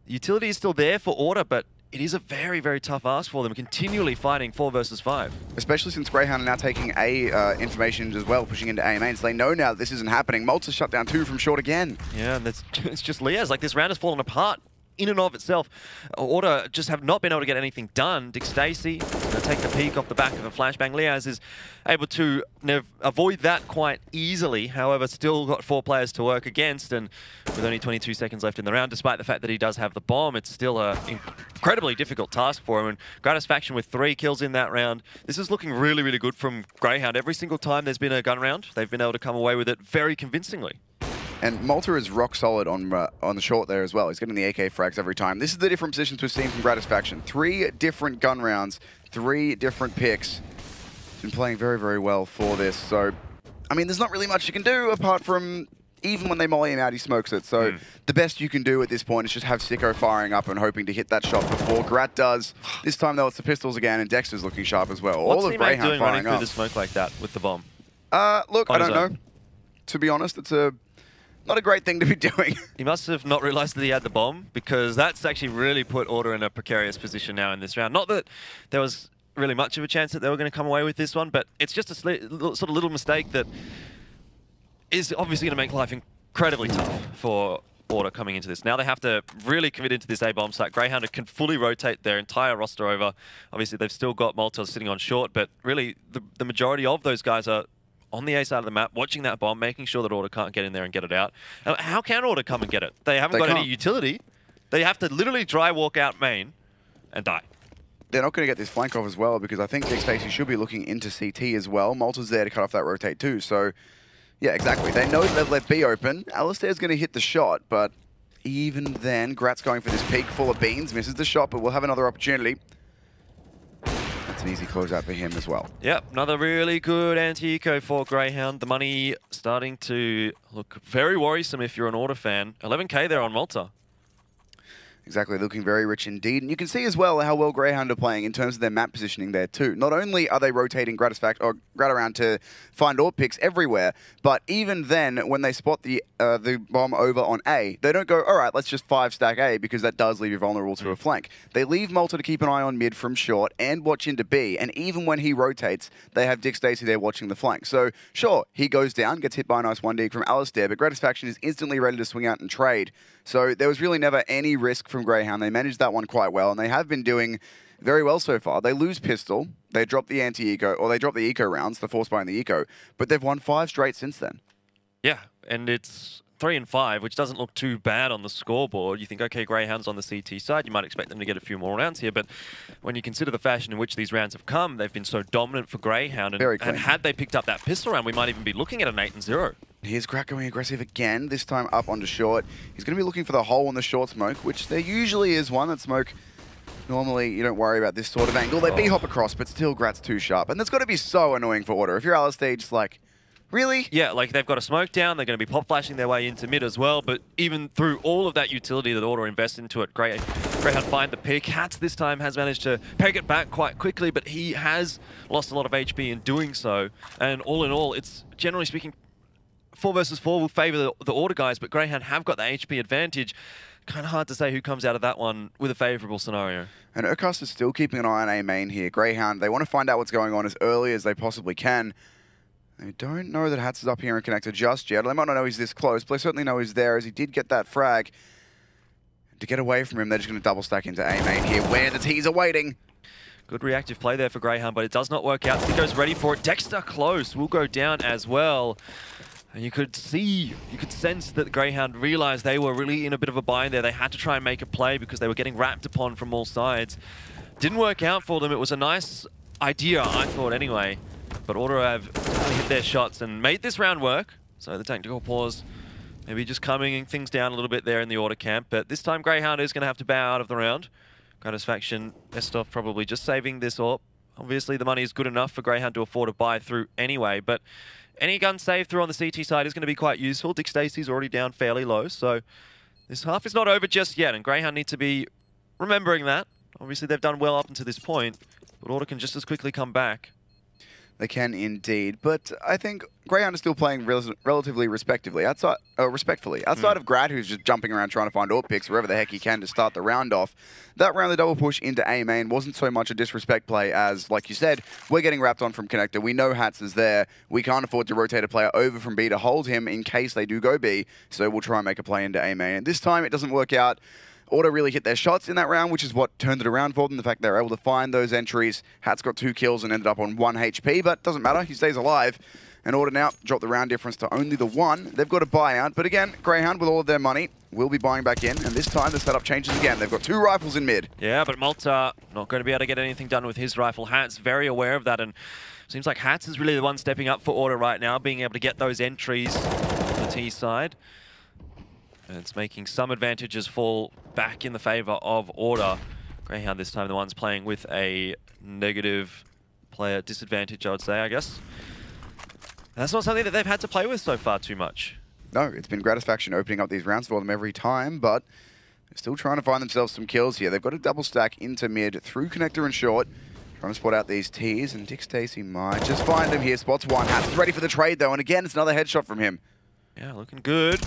The utility is still there for Order, but it is a very, very tough ask for them, continually fighting 4 versus 5. Especially since Grayhound are now taking A information as well, pushing into A main, so they know now that this isn't happening. Malta's shut down 2 from short again. Yeah, and it's just Liaz. Like, this round has fallen apart in and of itself. Order just have not been able to get anything done. Dick Stacey going to take the peak off the back of a flashbang. Liaz is able to avoid that quite easily. However, still got 4 players to work against, and with only 22 seconds left in the round, despite the fact that he does have the bomb, it's still an incredibly difficult task for him. And Gratisfaction with 3 kills in that round. This is looking really, really good from Grayhound. Every single time there's been a gun round, they've been able to come away with it very convincingly. And Malta is rock solid on the short there as well. He's getting the AK frags every time. This is the different positions we've seen from Gratisfaction. 3 different gun rounds, 3 different picks. He's been playing very, very well for this. So, I mean, there's not really much you can do apart from even when they molly him out, he smokes it. So the best you can do at this point is just have Sicko firing up and hoping to hit that shot before Grat does. This time, though, it's the pistols again, and Dexter's looking sharp as well. What's all of Grayhound Grayhound doing running firing through up. the smoke like that with the bomb? Look, I don't know. To be honest, it's not a great thing to be doing. He must have not realized that he had the bomb, because that's actually really put Order in a precarious position now in this round. Not that there was really much of a chance that they were going to come away with this one, but it's just a sort of little mistake that is obviously going to make life incredibly tough for Order coming into this. Now they have to really commit into this A-bomb site. Grayhound can fully rotate their entire roster over. Obviously, they've still got Malta sitting on short, but really the majority of those guys are on the A side of the map, watching that bomb, making sure that Order can't get in there and get it out. Now, how can Order come and get it? They haven't got any utility. They have to literally dry walk out main and die. They're not going to get this flank off as well, because I think Dick Stacey should be looking into CT as well. Malta's there to cut off that rotate too, so yeah, exactly. They know they've left B open. Alistair's going to hit the shot, but even then, Grat's going for this peak full of beans, misses the shot, but we'll have another opportunity. That's an easy closeout for him as well. Yep, another really good anti-eco for Grayhound. The money starting to look very worrisome if you're an Order fan. 11k there on Malta. Exactly, looking very rich indeed. And you can see as well how well Grayhound are playing in terms of their map positioning there too. Not only are they rotating Grat around to find AWP picks everywhere, but even then, when they spot the bomb over on A, they don't go, all right, let's just 5-stack A, because that does leave you vulnerable to a flank. They leave Malta to keep an eye on mid from short and watch into B, and even when he rotates, they have Dick Stacey there watching the flank. So sure, he goes down, gets hit by a nice 1D from Alistair, but Gratisfaction is instantly ready to swing out and trade. So there was really never any risk from Grayhound. They managed that one quite well, and they have been doing very well so far. They lose pistol, they drop the anti-eco, or they drop the eco rounds, the force buy and the eco, but they've won 5 straight since then. Yeah, and it's 3 and 5, which doesn't look too bad on the scoreboard. You think, okay, Greyhound's on the CT side, you might expect them to get a few more rounds here, but when you consider the fashion in which these rounds have come, they've been so dominant for Greyhound, and had they picked up that pistol round, we might even be looking at an 8-0. Here's Grat going aggressive again, this time up onto short. He's going to be looking for the hole in the short smoke, which there usually is one. That smoke, normally you don't worry about this sort of angle. They B-hop across, but still Grat's too sharp. And that's got to be so annoying for Order. If you're Alistair, just like, really? Yeah, like they've got a smoke down, they're going to be pop flashing their way into mid as well, but even through all of that utility that Order invests into it, Grayhound find the pick. Hats this time has managed to peg it back quite quickly, but he has lost a lot of HP in doing so. And all in all, it's generally speaking, 4 versus 4 will favour the Order guys, but Grayhound have got the HP advantage. Kind of hard to say who comes out of that one with a favourable scenario. And Urcast is still keeping an eye on A main here. Grayhound, they want to find out what's going on as early as they possibly can. I don't know that Hats is up here in connector just yet. They might not know he's this close, but they certainly know he's there as he did get that frag. To get away from him, they're just going to double stack into A main here, where the T's are waiting. Good reactive play there for Grayhound, but it does not work out. Sicko's ready for it. Dexter close will go down as well. And you could sense that Grayhound realized they were really in a bit of a bind there. They had to try and make a play because they were getting wrapped upon from all sides. Didn't work out for them. It was a nice idea, I thought anyway. But Order have really hit their shots and made this round work. So the tactical pause maybe just calming things down a little bit there in the Order camp. But this time Grayhound is going to have to bow out of the round. Gratis faction, best off probably just saving this AWP. Obviously the money is good enough for Grayhound to afford a buy through anyway. But any gun save through on the CT side is going to be quite useful. Dick Stacey's already down fairly low. So this half is not over just yet. And Grayhound need to be remembering that. Obviously they've done well up until this point. But Order can just as quickly come back. They can indeed, but I think Grayhound is still playing relatively respectfully. Respectfully. Outside of Grad, who's just jumping around trying to find AWP picks wherever the heck he can to start the round off. That round, the double push into A main wasn't so much a disrespect play as, like you said, we're getting wrapped on from connector. We know Hats is there. We can't afford to rotate a player over from B to hold him in case they do go B, so we'll try and make a play into A main. And this time, it doesn't work out. Order really hit their shots in that round, which is what turned it around for them. The fact they were able to find those entries. Hats got 2 kills and ended up on 1 HP, but doesn't matter. He stays alive. And Order now drop the round difference to only the 1. They've got a buyout, but again, Grayhound with all of their money will be buying back in, and this time the setup changes again. They've got 2 rifles in mid. Yeah, but Malta not going to be able to get anything done with his rifle. Hats very aware of that, and seems like Hats is really the one stepping up for Order right now, being able to get those entries on the T side. And it's making some advantages fall back in the favor of Order. Grayhound this time the ones playing with a negative player disadvantage, I would say, I guess. And that's not something that they've had to play with so far too much. No, it's been Gratisfaction opening up these rounds for them every time, but they're still trying to find themselves some kills here. They've got a double stack into mid through connector and short. Trying to spot out these Ts, and Dick Stacey might just find him here. Spots one. Hats is ready for the trade, though, and again, it's another headshot from him. Yeah, looking good.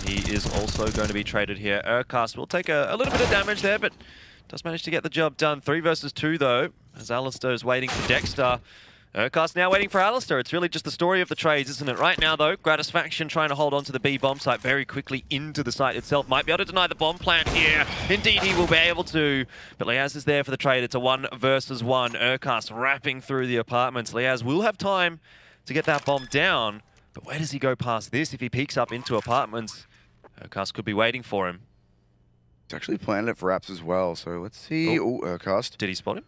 He is also going to be traded here. Urcast will take a little bit of damage there, but does manage to get the job done. 3 versus 2, though, as Alistair is waiting for Dexter. Urcast now waiting for Alistair. It's really just the story of the trades, isn't it? Right now, though, Gratisfaction trying to hold on to the B bomb site very quickly into the site itself. Might be able to deny the bomb plant here. Indeed, he will be able to. But Liaz is there for the trade. It's a 1 versus 1. Urcast wrapping through the apartments. Liaz will have time to get that bomb down. But where does he go past this? If he peeks up into apartments, Urcast could be waiting for him. He's actually planted it for Apps as well, so let's see. Oh, Urcast. Did he spot him?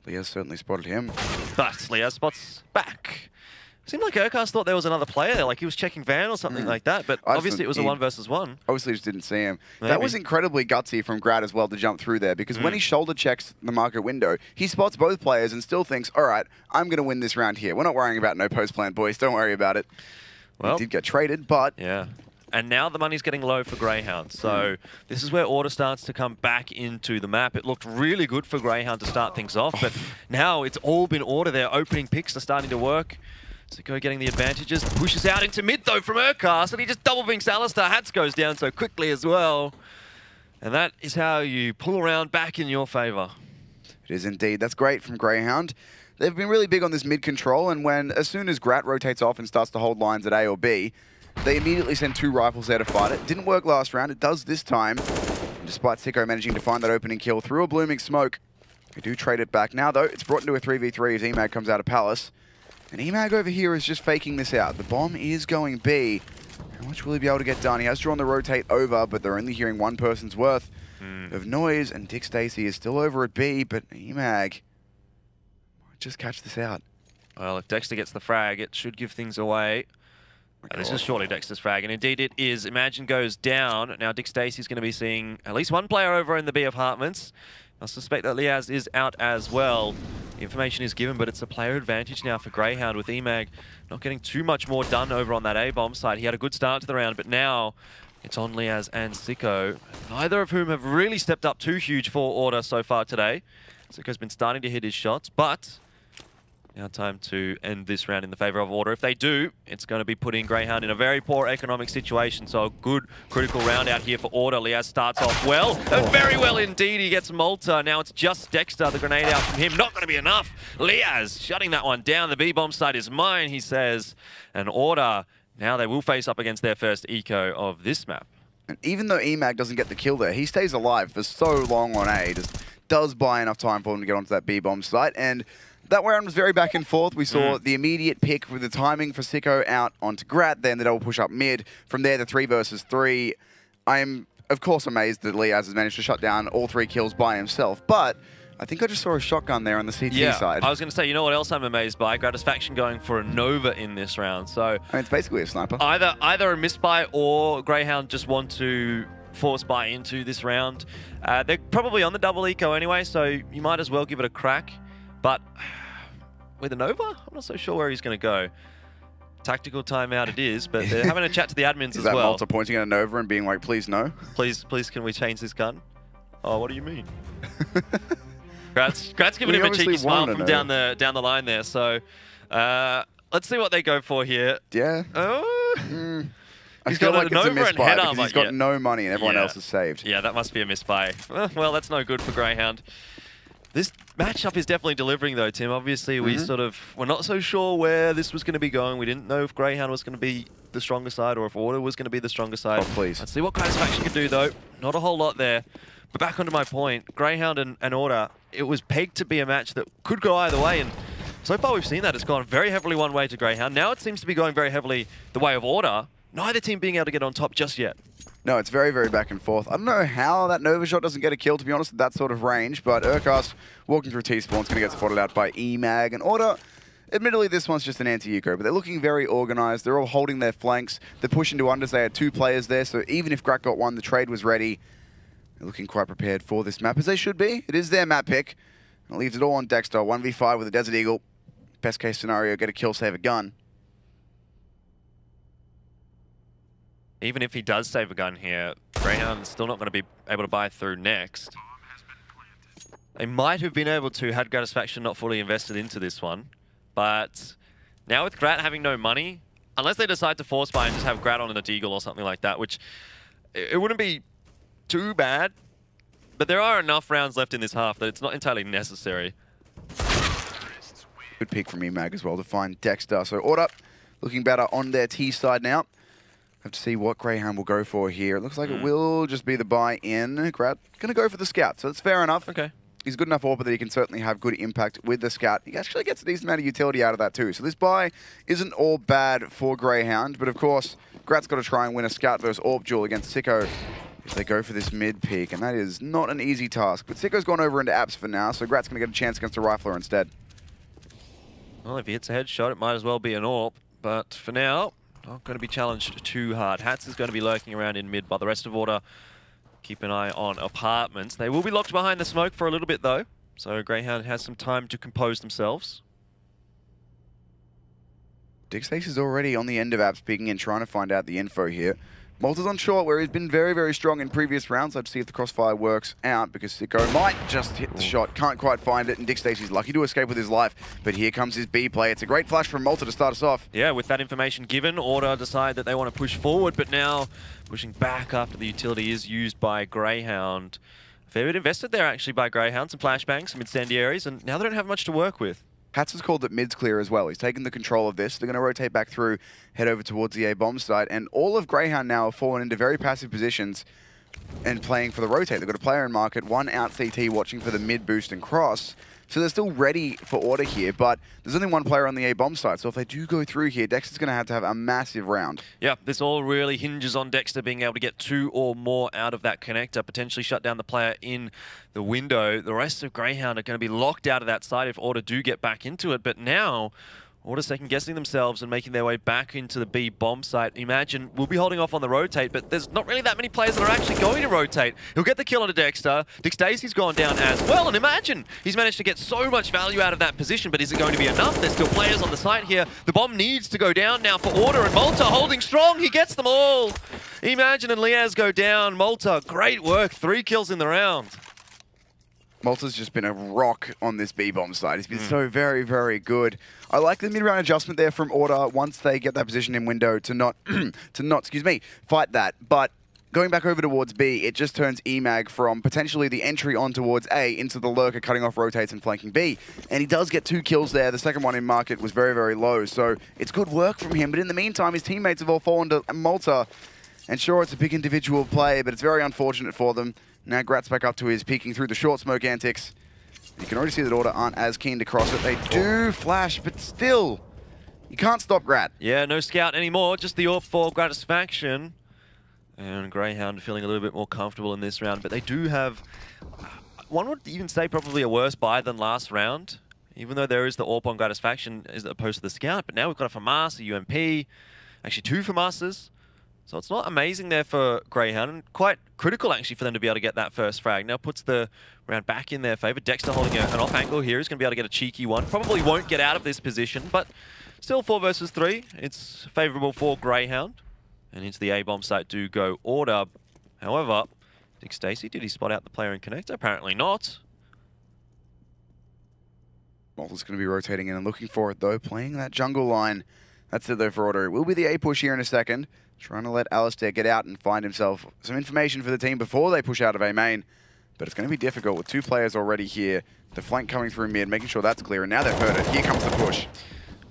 Liaz certainly spotted him. But Liaz spots back. Seemed like Urcast thought there was another player there, like he was checking Van or something like that, but obviously it was a 1 versus 1. Obviously just didn't see him. Maybe. That was incredibly gutsy from Grad as well to jump through there, because when he shoulder checks the market window, he spots both players and still thinks, all right, I'm going to win this round here. We're not worrying about no post plant, boys. Don't worry about it. Well, he did get traded, but... Yeah. And now the money's getting low for Grayhound. So this is where Order starts to come back into the map. It looked really good for Grayhound to start things off, but now it's all been Order. Their opening picks are starting to work. Sicko getting the advantages. Pushes out into mid, though, from Urcast, and he just double binks Alistair. Hats goes down so quickly as well. And that is how you pull around back in your favor. It is indeed. That's great from Grayhound. They've been really big on this mid control, and as soon as Grat rotates off and starts to hold lines at A or B, they immediately send 2 rifles there to fight it. Didn't work last round. It does this time. And despite Sicko managing to find that opening kill through a blooming smoke, they do trade it back. Now, though, it's brought into a 3v3 as Emag comes out of Palace. And Emag over here is just faking this out. The bomb is going B. How much will he be able to get done? He has drawn the rotate over, but they're only hearing 1 person's worth of noise. And Dick Stacey is still over at B, but Emag might just catch this out. Well, if Dexter gets the frag, it should give things away. This is surely Dexter's frag, and indeed it is. Imagine goes down. Now Dick Stacey's going to be seeing at least 1 player over in the B apartments. I suspect that Liaz is out as well. The information is given, but it's a player advantage now for Grayhound, with Emag not getting too much more done over on that A-bomb side. He had a good start to the round, but now it's on Liaz and Sicko, neither of whom have really stepped up too huge for Order so far today. Sicko's been starting to hit his shots, but Now time to end this round in the favour of Order. If they do, it's going to be putting Grayhound in a very poor economic situation. So a good critical round out here for Order. Liaz starts off well, and very well indeed. He gets Malta. Now it's just Dexter. The grenade out from him. Not going to be enough. Liaz shutting that one down. The B-bomb site is mine, he says. And Order, now they will face up against their first eco of this map. And even though EMAG doesn't get the kill there, he stays alive for so long on A. Just does buy enough time for him to get onto that B-bomb site. And that round was very back and forth. We saw the immediate pick with the timing for Sicko out onto Grat, then the double push up mid. From there, the 3 versus 3. I am, of course, amazed that Liaz has managed to shut down all 3 kills by himself, but I think I just saw a shotgun there on the CT side. I was going to say, you know what else I'm amazed by? Gratisfaction going for a Nova in this round. So I mean, it's basically a sniper. Either a misbuy or Grayhound just want to force buy into this round. They're probably on the double eco anyway, so you might as well give it a crack. But with a Nova, I'm not so sure where he's going to go. Tactical timeout it is, but they're having a chat to the admins as well. Malta pointing at a Nova and being like, please no? Please, can we change this gun? Oh, what do you mean? Grat's giving him a cheeky smile from down the line there. So let's see what they go for here. Yeah. Oh. He's got like it's a misbuy because he's got no money and everyone else is saved. Yeah, that must be a misbuy. Well, that's no good for Grayhound. This matchup is definitely delivering though, Tim. Obviously, we're not so sure where this was going to be going. We didn't know if Grayhound was going to be the stronger side or if Order was going to be the stronger side. Oh, please. Let's see what Gratisfaction can do though. Not a whole lot there. But back onto my point, Grayhound and Order, it was pegged to be a match that could go either way. And so far we've seen that. It's gone very heavily one way to Grayhound. Now it seems to be going very heavily the way of Order. Neither team being able to get on top just yet. No, it's very, very back and forth. I don't know how that Nova shot doesn't get a kill, to be honest, at that sort of range, but Urkast walking through T-spawn's going to get spotted out by EMAG. And Order, admittedly, this one's just an anti-eco, but they're looking very organized. They're all holding their flanks. They're pushing to unders. They had 2 players there, so even if Grat got one, the trade was ready. They're looking quite prepared for this map, as they should be. It is their map pick. It leaves it all on Dexter. 1v5 with a Desert Eagle. Best case scenario, get a kill, save a gun. Even if he does save a gun here, Grayhound's still not going to be able to buy through next. They might have been able to had Gratisfaction not fully invested into this one. But now with Grat having no money, unless they decide to force buy and just have Grat on an Deagle or something like that, which it wouldn't be too bad. But there are enough rounds left in this half that it's not entirely necessary. Good pick from EMAG as well to find Dexter. So Order looking better on their T side now. Have to see what Grayhound will go for here. It looks like it will just be the buy-in. Grat going to go for the scout, so that's fair enough. Okay. He's good enough AWP that he can certainly have good impact with the scout. He actually gets a decent amount of utility out of that too. So this buy isn't all bad for Grayhound, but of course, Grat's got to try and win a scout versus AWP duel against Sicko if they go for this mid peak, and that is not an easy task. But Sicko's gone over into apps for now, so Grat's going to get a chance against a rifler instead. Well, if he hits a headshot, it might as well be an AWP, but for now, not going to be challenged too hard. Hats is going to be lurking around in mid, but the rest of Order keep an eye on apartments. They will be locked behind the smoke for a little bit though, so Grayhound has some time to compose themselves. Dixace is already on the end of apps peeking in, trying to find out the info here. Malta's on short, where he's been very, very strong in previous rounds. Let's see if the crossfire works out, because Sicko might just hit the shot. Can't quite find it, and Dick Stacey's lucky to escape with his life. But here comes his B play. It's a great flash from Malta to start us off. Yeah, with that information given, Order decide that they want to push forward, but now pushing back after the utility is used by Grayhound. A fair bit invested there, actually, by Grayhound. Some flashbangs, some incendiaries, and now they don't have much to work with. Hats has called it mid's clear as well. He's taken the control of this. They're going to rotate back through, head over towards the A-bomb site, and all of Grayhound now have fallen into very passive positions and playing for the rotate. They've got a player in market, one out CT watching for the mid boost and cross. So they're still ready for Order here, but there's only one player on the A-bomb site. So if they do go through here, Dexter's going to have a massive round. Yeah, this all really hinges on Dexter being able to get 2 or more out of that connector, potentially shut down the player in the window. The rest of Grayhound are going to be locked out of that site if Order do get back into it. But now, Order second-guessing themselves and making their way back into the B bomb site. Imagine we'll be holding off on the rotate, but there's not really that many players that are actually going to rotate. He'll get the kill onto Dexter. Dick Stacey's gone down as well, and Imagine he's managed to get so much value out of that position, but is it going to be enough? There's still players on the site here. The bomb needs to go down now for Order, and Malta holding strong. He gets them all. Imagine and Liaz go down. Malta, great work. 3 kills in the round. Malta's just been a rock on this B-bomb side. He's been so very, very good. I like the mid-round adjustment there from Order once they get that position in window to not, fight that. But going back over towards B, it just turns EMAG from potentially the entry on towards A into the lurker, cutting off rotates and flanking B. And he does get 2 kills there. The second one in market was very, very low. So it's good work from him. But in the meantime, his teammates have all fallen to Malta. And sure, it's a big individual play, but it's very unfortunate for them. Now Grat's back up to his peeking through the short smoke antics. You can already see that Order aren't as keen to cross it. They do flash, but still, you can't stop Grat. Yeah, no scout anymore, just the AWP for Gratisfaction. And Grayhound feeling a little bit more comfortable in this round, but they do have, one would even say probably a worse buy than last round, even though there is the AWP on Gratisfaction as opposed to the scout. But now we've got a FAMAS, a UMP, actually 2 FAMASs. So it's not amazing there for Grayhound, and quite critical actually for them to be able to get that first frag. Now puts the round back in their favor. Dexter holding an off angle here. He's going to be able to get a cheeky one. Probably won't get out of this position, but still 4 versus 3. It's favorable for Grayhound. And into the A-bomb site do go Order. However, Dick Stacey, did he spot out the player in connector? Apparently not. Malta's going to be rotating in and looking for it though, playing that jungle line. That's it though for Order. It will be the A push here in a second. Trying to let Alistair get out and find himself some information for the team before they push out of A main. But it's going to be difficult with 2 players already here. The flank coming through mid, making sure that's clear. And now they've heard it. Here comes the push.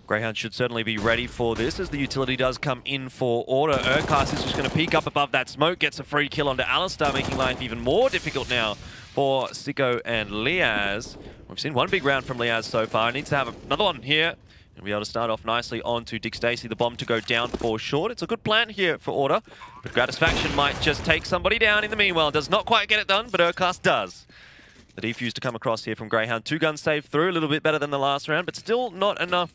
Grayhound should certainly be ready for this as the utility does come in for Order. Urcast is just going to peek up above that smoke, gets a free kill onto Alistair, making life even more difficult now for Sicko and Liaz. We've seen 1 big round from Liaz so far. Needs to have another one here. And be able to start off nicely onto Dick Stacey, the bomb to go down for short. It's a good plan here for Order, but Gratisfaction might just take somebody down in the meanwhile. Does not quite get it done, but Urcast does. The defuse to come across here from Grayhound. 2 guns saved through, a little bit better than the last round, but still not enough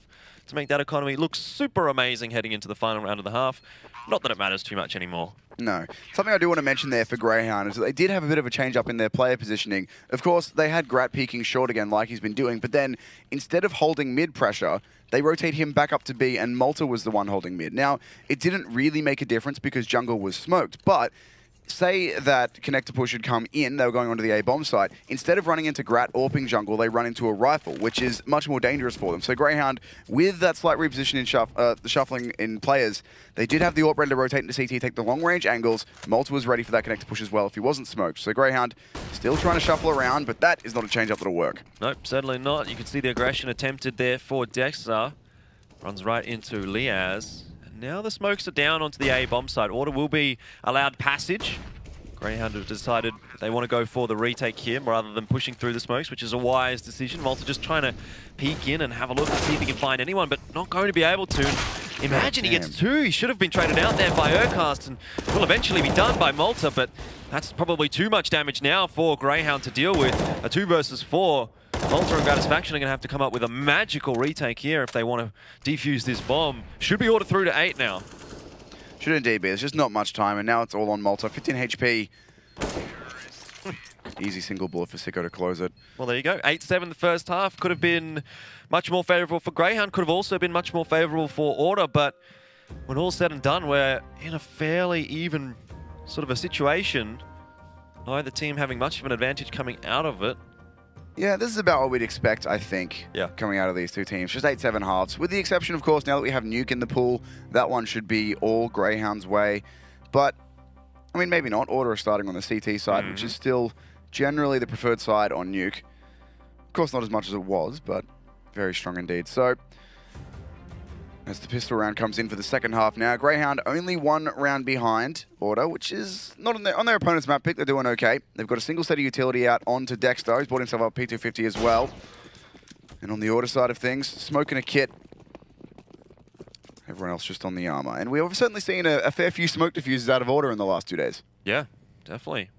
to make that economy look super amazing heading into the final round of the half. Not that it matters too much anymore. No. Something I do want to mention there for Grayhound is that they did have a bit of a change up in their player positioning. Of course, they had Grat peeking short again like he's been doing, but then instead of holding mid pressure, they rotate him back up to B and Malta was the one holding mid. Now, it didn't really make a difference because jungle was smoked, but say that connector push had come in, they were going onto the A-bomb site. Instead of running into Grat AWPing jungle, they run into a rifle, which is much more dangerous for them. So Grayhound, with that slight reposition in the shuffling in players, they did have the AWP ready to rotate into CT, take the long-range angles. Malta was ready for that connector push as well if he wasn't smoked. So Grayhound still trying to shuffle around, but that is not a change-up that'll work. Nope, certainly not. You can see the aggression attempted there for Dexter. Runs right into Liaz. Now the smokes are down onto the A-bomb side. Order will be allowed passage. Grayhound have decided they want to go for the retake here rather than pushing through the smokes, which is a wise decision. Malta just trying to peek in and have a look and see if he can find anyone, but not going to be able to. And imagine he gets 2. He should have been traded out there by Urcast and will eventually be done by Malta, but that's probably too much damage now for Grayhound to deal with. A 2 versus 4. Malta and Gratisfaction are going to have to come up with a magical retake here if they want to defuse this bomb. Should be Order through to 8 now. Should indeed be. There's just not much time, and now it's all on Malta. 15 HP. Easy single bullet for Sicko to close it. Well, there you go. 8-7 the first half. Could have been much more favourable for Grayhound. Could have also been much more favourable for Order, but when all's said and done, we're in a fairly even sort of a situation. Neither team having much of an advantage coming out of it. Yeah, this is about what we'd expect, I think, coming out of these 2 teams. Just 8-7 halves. With the exception, of course, now that we have Nuke in the pool, that one should be all Greyhound's way. But, I mean, maybe not. Order are starting on the CT side, which is still generally the preferred side on Nuke. Of course, not as much as it was, but very strong indeed. So, as the pistol round comes in for the second half now, Grayhound only 1 round behind Order, which is not on their opponent's map pick. They're doing okay. They've got a single set of utility out onto Dexter. He's bought himself up P250 as well. And on the Order side of things, smoking a kit. Everyone else just on the armor. And we've certainly seen a fair few smoke diffusers out of Order in the last 2 days. Yeah, definitely.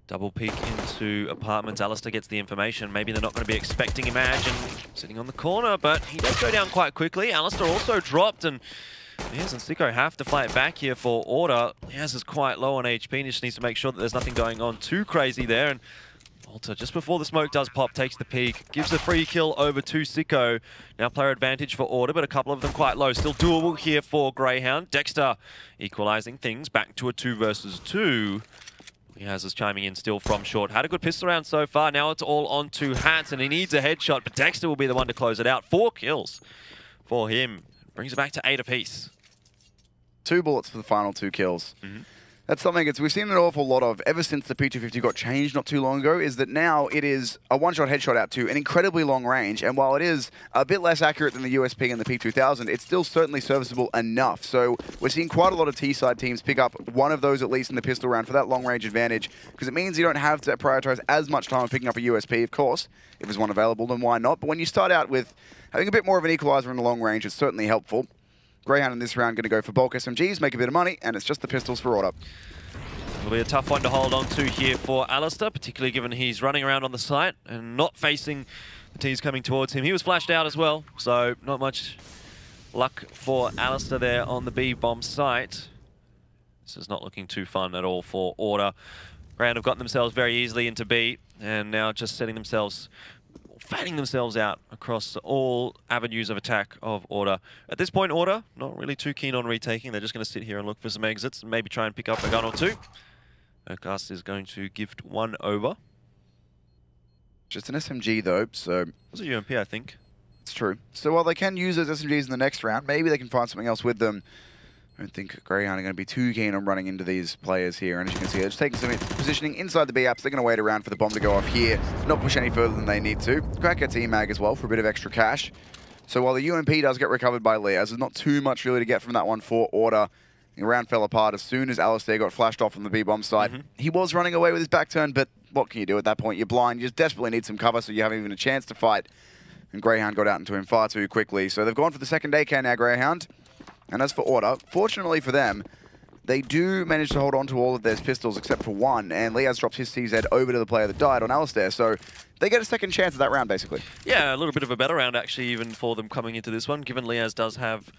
Double peek into apartments. Alistair gets the information. Maybe they're not going to be expecting Imagine sitting on the corner, but he does go down quite quickly. Alistair also dropped, and Liaz and Sicko have to fight back here for Order. Liaz is quite low on HP, and he just needs to make sure that there's nothing going on too crazy there. And Malta, just before the smoke does pop, takes the peek, gives a free kill over to Sicko. Now player advantage for Order, but a couple of them quite low. Still doable here for Grayhound. Dexter equalizing things back to a 2 versus 2. Liaz is chiming in still from short. Had a good pistol round so far. Now it's all on to Hats, and he needs a headshot, but Dexter will be the one to close it out. 4 kills for him. Brings it back to 8 apiece. 2 bullets for the final 2 kills. That's something we've seen an awful lot of ever since the P250 got changed not too long ago, is that now it is a one-shot headshot out to an incredibly long range, and while it is a bit less accurate than the USP and the P2000, it's still certainly serviceable enough. So we're seeing quite a lot of T-side teams pick up one of those at least in the pistol round for that long-range advantage, because it means you don't have to prioritize as much time on picking up a USP, of course. If there's one available, then why not? But when you start out with having a bit more of an equalizer in the long range, it's certainly helpful. Grayhound in this round going to go for bulk SMGs, make a bit of money, and it's just the pistols for order. It'll be a tough one to hold on to here for Alistair, particularly given he's running around on the site and not facing the teams coming towards him. He was flashed out as well, so not much luck for Alistair there on the B-bomb site. This is not looking too fun at all for Order. Grayhound have gotten themselves very easily into B, and now just setting themselves, fanning themselves out across all avenues of attack of Order. At this point, Order, not really too keen on retaking. They're just going to sit here and look for some exits and maybe try and pick up a gun or 2. Gus is going to gift 1 over. Just an SMG though, so... It was a UMP, I think. It's true. So while they can use those SMGs in the next round, maybe they can find something else with them. I don't think Grayhound are going to be too keen on running into these players here. And as you can see, they're just taking some positioning inside the B-apps. They're going to wait around for the bomb to go off here, not push any further than they need to. Crack gets E-mag as well for a bit of extra cash. So while the UMP does get recovered by Liaz, there's not too much really to get from that one for Order. The round fell apart as soon as Alistair got flashed off from the B-bomb site. He was running away with his back turn, but what can you do at that point? You're blind. You just desperately need some cover so you haven't even a chance to fight. And Grayhound got out into him far too quickly. So they've gone for the second AK now, Grayhound. And as for Order, fortunately for them, they do manage to hold on to all of their pistols except for one, and Liaz drops his CZ over to the player that died on Alistair, so they get a second chance at that round, basically. Yeah, a little bit of a better round, actually, even for them coming into this one, given Liaz does have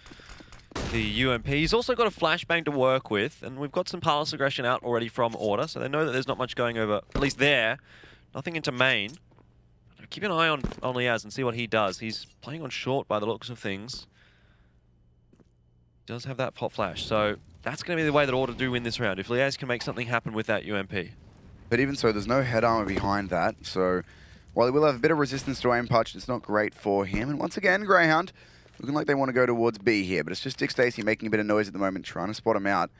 the UMP. He's also got a flashbang to work with, and we've got some palace aggression out already from Order, so they know that there's not much going over, at least there. Nothing into main. Keep an eye on Liaz and see what he does. He's playing on short by the looks of things. Does have that pop flash, so that's going to be the way that Order do win this round, if Liaz can make something happen with that UMP. But even so, there's no head armor behind that, so while he will have a bit of resistance to aim punch, it's not great for him. And once again, Grayhound looking like they want to go towards B here, but it's just Dick Stacey making a bit of noise at the moment, trying to spot him out.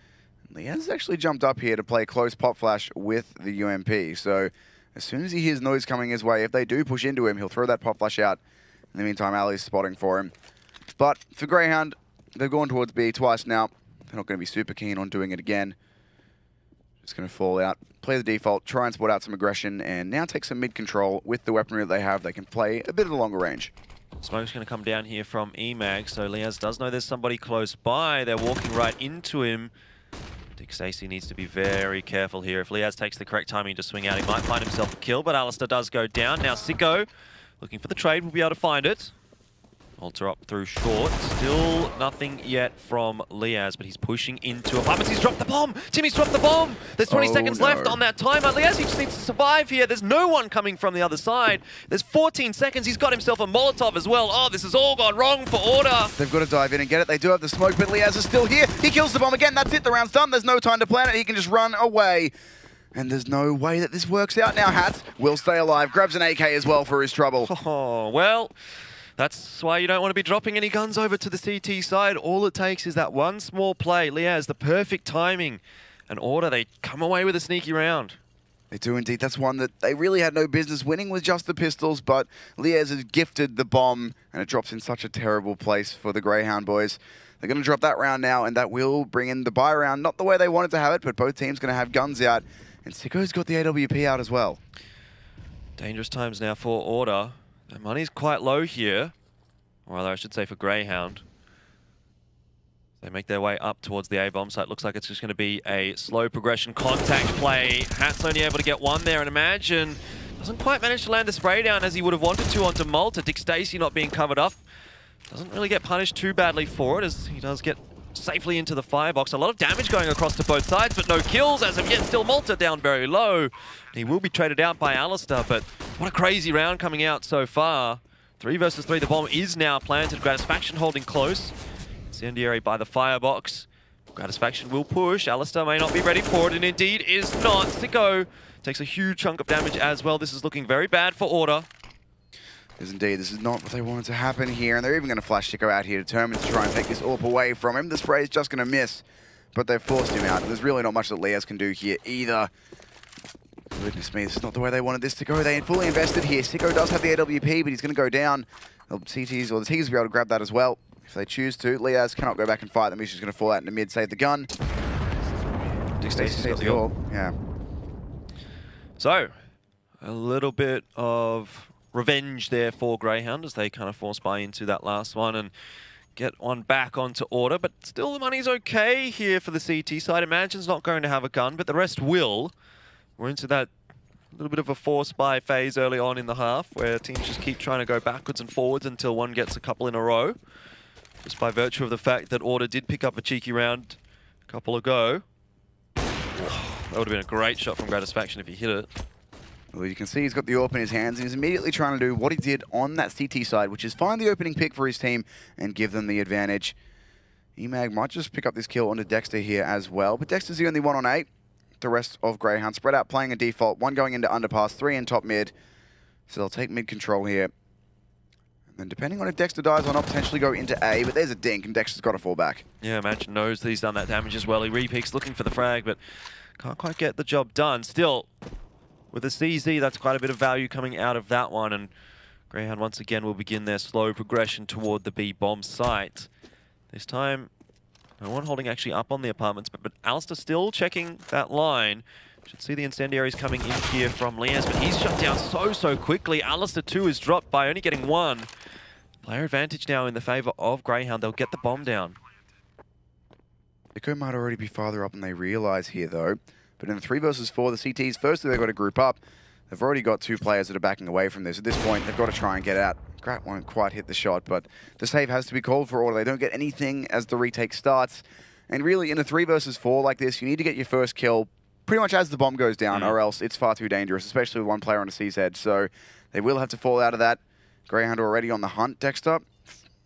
And Liaz has actually jumped up here to play close pop flash with the UMP, so as soon as he hears noise coming his way, if they do push into him, he'll throw that pop flash out. In the meantime, Ali's spotting for him. But for Grayhound, they've gone towards B twice now. They're not going to be super keen on doing it again. Just going to fall out, play the default, try and spot out some aggression, and now take some mid-control with the weaponry that they have. They can play a bit of the longer range. Smoke's going to come down here from E-mag, so Liaz does know there's somebody close by. They're walking right into him. Dick Stacey needs to be very careful here. If Liaz takes the correct timing to swing out, he might find himself a kill, but Alistair does go down. Now Sicko, looking for the trade, will be able to find it. Alter up through short. Still nothing yet from Liaz, but he's pushing into apartments. He's dropped the bomb! Timmy's dropped the bomb! There's 20 seconds left on that timer. Liaz, he just needs to survive here. There's no one coming from the other side. There's 14 seconds. He's got himself a Molotov as well. Oh, this has all gone wrong for Order. They've got to dive in and get it. They do have the smoke, but Liaz is still here. He kills the bomb again. That's it. The round's done. There's no time to plan it. He can just run away. And there's no way that this works out now. Hats will stay alive. Grabs an AK as well for his trouble. Oh, well... That's why you don't want to be dropping any guns over to the CT side. All it takes is that one small play. Liaz, the perfect timing. And Order, they come away with a sneaky round. They do indeed. That's one that they really had no business winning with just the pistols, but Liaz has gifted the bomb, and it drops in such a terrible place for the Grayhound boys. They're going to drop that round now, and that will bring in the buy round. Not the way they wanted to have it, but both teams going to have guns out. And Sicko's got the AWP out as well. Dangerous times now for Order. The money's quite low here, or rather I should say for Grayhound. They make their way up towards the A-bomb site. Looks like it's just going to be a slow progression contact play. Hat's only able to get one there, and Imagine doesn't quite manage to land the spray down as he would have wanted to onto Malta. Dick Stacey not being covered up. Doesn't really get punished too badly for it as he does get safely into the firebox. A lot of damage going across to both sides, but no kills as of yet. Still Malta down very low. He will be traded out by Alistair, but what a crazy round coming out so far. 3 versus 3. The bomb is now planted. Gratisfaction holding close. Incendiary by the firebox. Gratisfaction will push. Alistair may not be ready for it, and indeed is not. Sicko takes a huge chunk of damage as well. This is looking very bad for Order. Because indeed, this is not what they wanted to happen here, and they're even going to flash Sicko out here, determined to try and take this AWP away from him. The spray is just going to miss, but they've forced him out. There's really not much that Liaz can do here either. Goodness me, this is not the way they wanted this to go. They fully invested here. Sicko does have the AWP, but he's going to go down. The CTs will be able to grab that as well if they choose to. Liaz cannot go back and fight them. He's just going to fall out in the mid, save the gun. Stacy's got the AWP. Yeah. So, a little bit of revenge there for Grayhound as they kind of force buy into that last one and get one back onto Order. But still, the money's okay here for the CT side. Imagine's not going to have a gun, but the rest will. We're into that little bit of a force buy phase early on in the half where teams just keep trying to go backwards and forwards until one gets a couple in a row. Just by virtue of the fact that Order did pick up a cheeky round a couple ago. That would have been a great shot from Gratisfaction if he hit it. Well, you can see he's got the AWP in his hands, and he's immediately trying to do what he did on that CT side, which is find the opening pick for his team and give them the advantage. EMAG might just pick up this kill onto Dexter here as well, but Dexter's the only one on 8. The rest of Grayhound spread out, playing a default, 1 going into underpass, 3 in top mid. So they'll take mid control here. And then depending on if Dexter dies or not, potentially go into A, but there's a dink, and Dexter's got to fall back. Yeah, Imagine knows that he's done that damage as well. He repeaks looking for the frag, but can't quite get the job done. Still, with a CZ, that's quite a bit of value coming out of that one, and Grayhound once again will begin their slow progression toward the B bomb site. This time, no one holding actually up on the apartments, but Alistair still checking that line. Should see the incendiaries coming in here from Liaz, but he's shut down so quickly. Alistair too is dropped by only getting 1. Player advantage now in the favor of Grayhound. They'll get the bomb down. Echo might already be farther up than they realize here though. But in the 3 versus 4, the CTs, firstly they've got to group up. They've already got 2 players that are backing away from this. At this point, they've got to try and get out. Grat won't quite hit the shot, but the save has to be called for Order. They don't get anything as the retake starts. And really, in a 3 versus 4 like this, you need to get your first kill pretty much as the bomb goes down, or else it's far too dangerous, especially with 1 player on a CZ. So they will have to fall out of that. Grayhound already on the hunt. Dexter,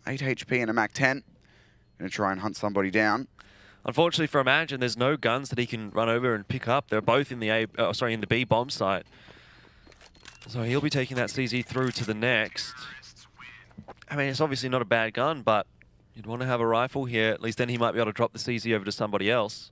8 HP and a Mac 10. Going to try and hunt somebody down. Unfortunately for Imagine, there's no guns that he can run over and pick up. They're both in the in the B bomb site. So he'll be taking that CZ through to the next. I mean, it's obviously not a bad gun, but you'd want to have a rifle here. At least then he might be able to drop the CZ over to somebody else.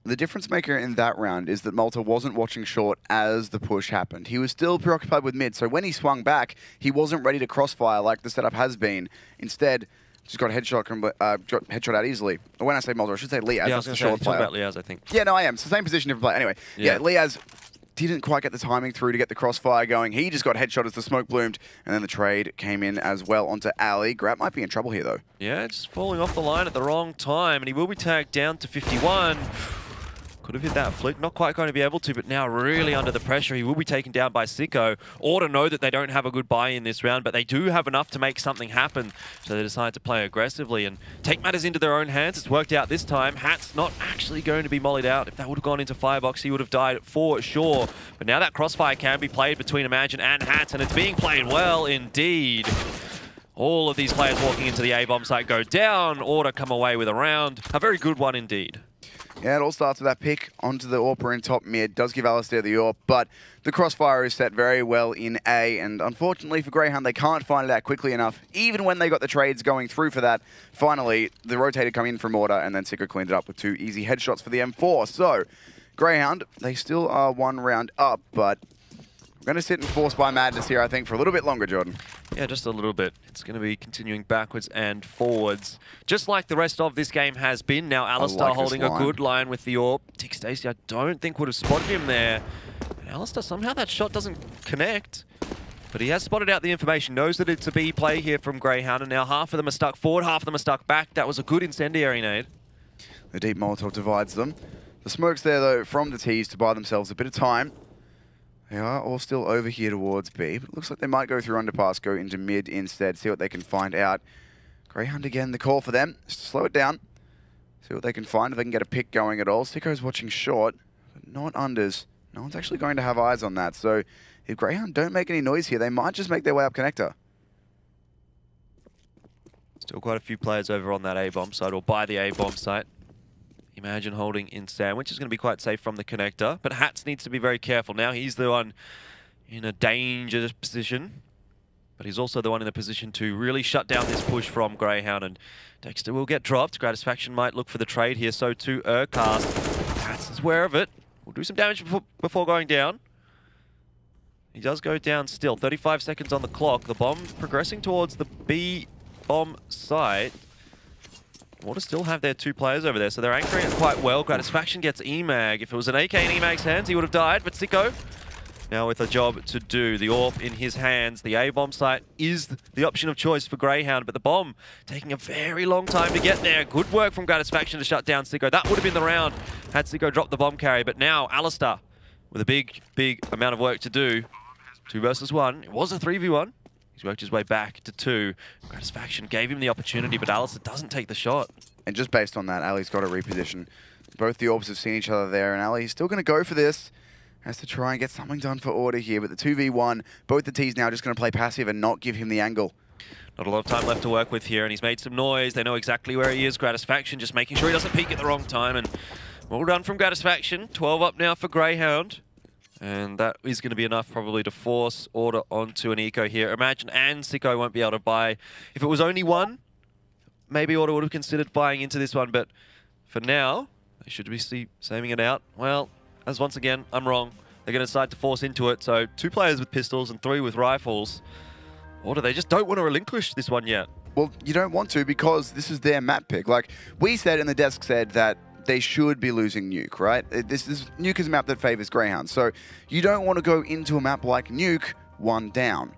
The difference maker in that round is that Malta wasn't watching short as the push happened. He was still preoccupied with mid, so when he swung back, he wasn't ready to crossfire like the setup has been. Instead, just got headshot out easily. When I say Malta, I should say Liaz. Yeah, I was going to say, talk about Liaz, I think. Yeah, no, I am. It's the same position, different player. Anyway, yeah, Liaz didn't quite get the timing through to get the crossfire going. He just got headshot as the smoke bloomed, and then the trade came in as well onto Ali. Grat might be in trouble here, though. Yeah, just falling off the line at the wrong time, and he will be tagged down to 51. Could have hit that flick, not quite going to be able to, but now really under the pressure. He will be taken down by Sicko. Order know that they don't have a good buy in this round, but they do have enough to make something happen. So they decide to play aggressively and take matters into their own hands. It's worked out this time. Hat's not actually going to be mollied out. If that would have gone into Firebox, he would have died for sure. But now that crossfire can be played between Imagine and Hat, and it's being played well indeed. All of these players walking into the A-bomb site go down. Order come away with a round. A very good one indeed. Yeah, it all starts with that pick onto the AWP in top mid. Does give Alistair the AWP, but the crossfire is set very well in A, and unfortunately for Grayhound, they can't find it out quickly enough, even when they got the trades going through for that. Finally, the rotator come in from Order, and then Sicko cleaned it up with 2 easy headshots for the M4. So, Grayhound, they still are 1 round up, but we're going to sit and force by madness here, I think, for a little bit longer, Jordan. Yeah, just a little bit. It's going to be continuing backwards and forwards, just like the rest of this game has been. Now, Alistair holding a good line with the AWP. Tick Stacy, I don't think would have spotted him there. And Alistair, somehow that shot doesn't connect. But he has spotted out the information, knows that it's a B play here from Grayhound, and now half of them are stuck forward, half of them are stuck back. That was a good incendiary nade. The deep Molotov divides them. The smoke's there, though, from the T's to buy themselves a bit of time. They are all still over here towards B, but it looks like they might go through underpass, go into mid instead, see what they can find out. Grayhound again, the call for them is to slow it down, see what they can find, if they can get a pick going at all. Sicko's watching short, but not unders. No one's actually going to have eyes on that, so if Grayhound don't make any noise here, they might just make their way up connector. Still quite a few players over on that A-bomb site, or by the A-bomb site. Imagine holding in Sandwich is going to be quite safe from the connector, but Hats needs to be very careful. Now he's the one in a dangerous position, but he's also the one in a position to really shut down this push from Grayhound, and Dexter will get dropped. Gratisfaction might look for the trade here, so too Urcast. Hats is aware of it. Will do some damage before going down. He does go down still. 35 seconds on the clock. The bomb progressing towards the B-bomb site. Water still have their 2 players over there, so they're anchoring it quite well. Gratisfaction gets EMAG. If it was an AK in EMAG's hands, he would have died, but Sicko now with a job to do. The AWP in his hands. The A-bomb site is the option of choice for Grayhound, but the bomb taking a very long time to get there. Good work from Gratisfaction to shut down Sicko. That would have been the round had Sicko dropped the bomb carry, but now Alistair with a big amount of work to do. 2 versus 1. It was a 3v1. He's worked his way back to 2. Gratisfaction gave him the opportunity, but Alistair doesn't take the shot. And just based on that, Ali's got to reposition. Both the Orbs have seen each other there, and Ali's still going to go for this. Has to try and get something done for Order here, but the 2v1, both the T's now just going to play passive and not give him the angle. Not a lot of time left to work with here, and he's made some noise. They know exactly where he is. Gratisfaction just making sure he doesn't peek at the wrong time, and well done from Gratisfaction. 12 up now for Grayhound. And that is going to be enough probably to force Order onto an eco here. Imagine and Sicko won't be able to buy. If it was only one, maybe Order would have considered buying into this one. But for now, they should be saving it out. Well, as once again, I'm wrong. They're going to decide to force into it. So 2 players with pistols and 3 with rifles. Order, they just don't want to relinquish this one yet. Well, you don't want to because this is their map pick. Like we said and the desk said that they should be losing Nuke, right? Nuke is a map that favors Grayhound. So you don't want to go into a map like Nuke 1 down.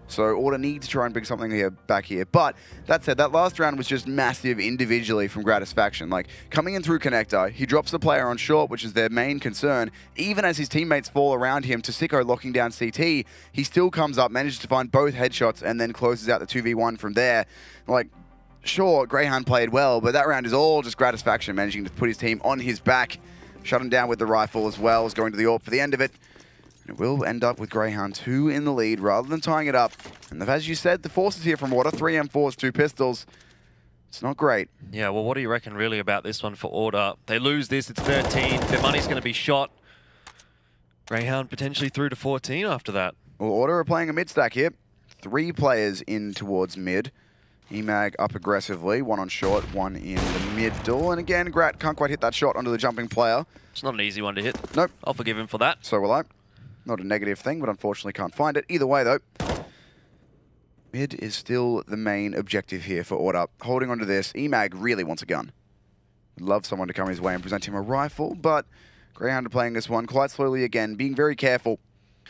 So Order need to try and bring something back here. But that said, that last round was just massive individually from Gratisfaction. Like coming in through connector, he drops the player on short, which is their main concern. Even as his teammates fall around him to Sicko locking down CT, he still comes up, manages to find both headshots, and then closes out the 2v1 from there. Like, sure, Grayhound played well, but that round is all just Gratisfaction managing to put his team on his back. Shut him down with the rifle as well as going to the AWP for the end of it. It will end up with Grayhound 2 in the lead rather than tying it up. And as you said, the forces here from Order, 3 M4s, 2 pistols. It's not great. Yeah, well, what do you reckon really about this one for Order? They lose this, it's 13. Their money's going to be shot. Grayhound potentially through to 14 after that. Well, Order are playing a mid stack here. 3 players in towards mid. EMAG up aggressively, 1 on short, 1 in the middle. And again, Grat can't quite hit that shot onto the jumping player. It's not an easy one to hit. Nope. I'll forgive him for that. So will I. Not a negative thing, but unfortunately can't find it. Either way, though, mid is still the main objective here for Order. Holding onto this, EMAG really wants a gun. Would love someone to come his way and present him a rifle, but Grayhound are playing this one quite slowly again, being very careful.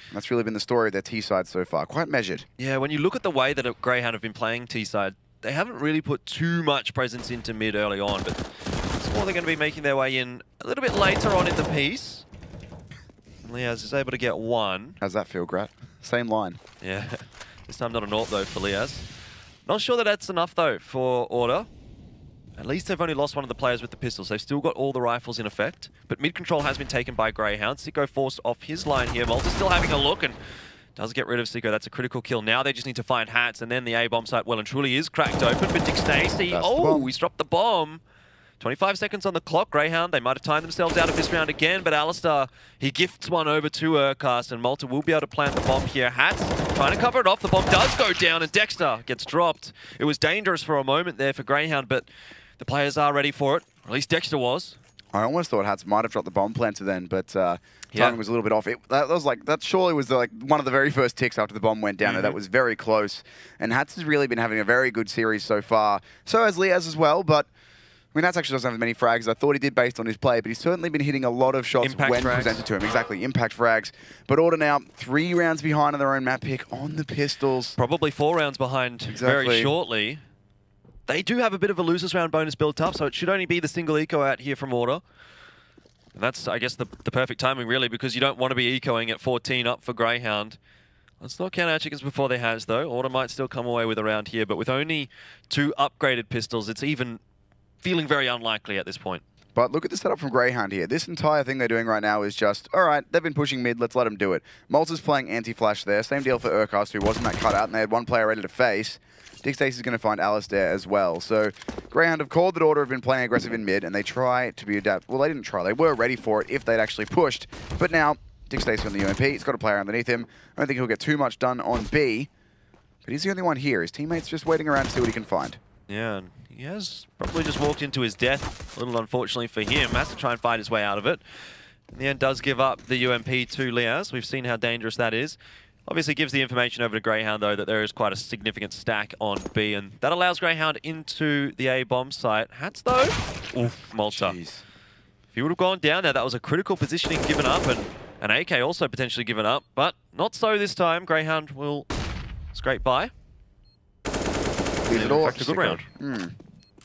And that's really been the story of their T-side so far, quite measured. Yeah, when you look at the way that Grayhound have been playing T-side, they haven't really put too much presence into mid early on, but it's more they're going to be making their way in a little bit later on in the piece. Liaz is able to get 1. How's that feel, Grat? Same line. Yeah, this time not an AWP though for Liaz. Not sure that that's enough though for Order. At least they've only lost one of the players with the pistols. They've still got all the rifles in effect, but mid control has been taken by Grayhound. Sicko forced off his line here. Malta's still having a look and does get rid of Sicko. That's a critical kill. Now they just need to find Hats, and then the A-bomb site well and truly is cracked open, but Dick Stacey, he's dropped the bomb. 25 seconds on the clock, Grayhound. They might have timed themselves out of this round again, but Alistair, he gifts one over to Urcast, and Malta will be able to plant the bomb here. Hats trying to cover it off. The bomb does go down, and Dexter gets dropped. It was dangerous for a moment there for Grayhound, but the players are ready for it. Or at least Dexter was. I almost thought Hats might have dropped the bomb planter then, but timing was a little bit off. That surely was one of the very first ticks after the bomb went down. That was very close. And Hats has really been having a very good series so far. So has Liaz as well, but I mean, Hats actually doesn't have as many frags as I thought he did based on his play, but he's certainly been hitting a lot of shots when presented to him. Exactly, impact frags. But Order now 3 rounds behind on their own map pick on the pistols. Probably 4 rounds behind very shortly. They do have a bit of a losers round bonus built up, so it should only be the single eco out here from Order. And that's, I guess, the perfect timing, really, because you don't want to be ecoing at 14 up for Grayhound. Let's not count our chickens before they has, though. Order might still come away with a round here, but with only 2 upgraded pistols, it's even feeling very unlikely at this point. But look at the setup from Grayhound here. This entire thing they're doing right now is just, all right, they've been pushing mid, let's let them do it. Malta's playing anti-flash there. Same deal for Urcast, who wasn't that cut out, and they had 1 player ready to face. Dick Stacey's going to find Alistair as well. So Greyhound have called that Order have been playing aggressive in mid, and they try to be adapt. Well, they didn't try. They were ready for it if they'd actually pushed. But now, Dick Stacey on the UMP. He's got a player underneath him. I don't think he'll get too much done on B. But he's the only one here. His teammate's just waiting around to see what he can find. Yeah, and he has probably just walked into his death, a little unfortunately for him. Has to try and fight his way out of it. In the end, does give up the UMP to Liaz. We've seen how dangerous that is. Obviously gives the information over to Greyhound, though, that there is quite a significant stack on B, and that allows Greyhound into the A bomb site. Hats, though? Oof, Malta. Jeez. If he would have gone down there, that was a critical positioning given up, and an AK also potentially given up, but not so this time. Greyhound will scrape by. Leaves it all in fact, a good round.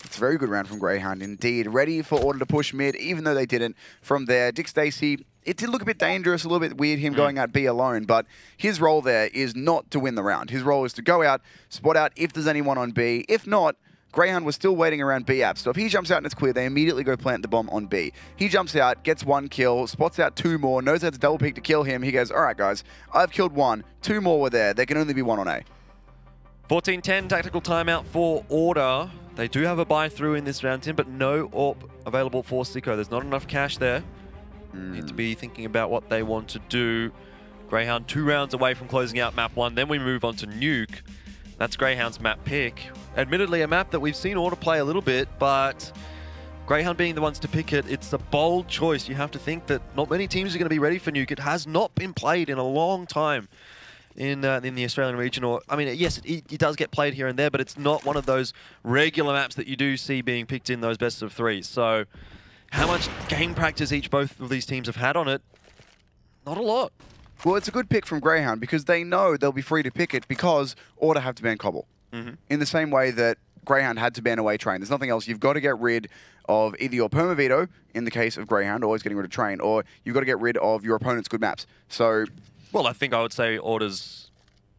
It's a very good round from Greyhound indeed. Ready for Order to push mid, even though they didn't. From there, Dick Stacey, it did look a bit dangerous, a little bit weird, him going out B alone, but his role there is not to win the round. His role is to go out, spot out if there's anyone on B. If not, Greyhound was still waiting around B apps. So if he jumps out and it's clear, they immediately go plant the bomb on B. He jumps out, gets 1 kill, spots out 2 more, knows how to double peek to kill him. He goes, all right, guys, I've killed 1. 2 more were there. There can only be 1 on A. 14-10 tactical timeout for Order. They do have a buy through in this round, Tim, but no AWP available for Sicko. There's not enough cash there. Need to be thinking about what they want to do. Greyhound 2 rounds away from closing out map 1. Then we move on to Nuke. That's Greyhound's map pick. Admittedly, a map that we've seen Order play a little bit, but Greyhound being the ones to pick it, it's a bold choice. You have to think that not many teams are going to be ready for Nuke. It has not been played in a long time in the Australian region. Or I mean, yes, it does get played here and there, but it's not one of those regular maps that you do see being picked in those best of 3. So how much game practice both of these teams have had on it? Not a lot. Well, it's a good pick from Greyhound because they know they'll be free to pick it because Order have to ban Cobble. In the same way that Greyhound had to ban away Train. There's nothing else. You've got to get rid of either your perma-veto, in the case of Greyhound, always getting rid of Train, or you've got to get rid of your opponent's good maps. So, well, I think I would say Order's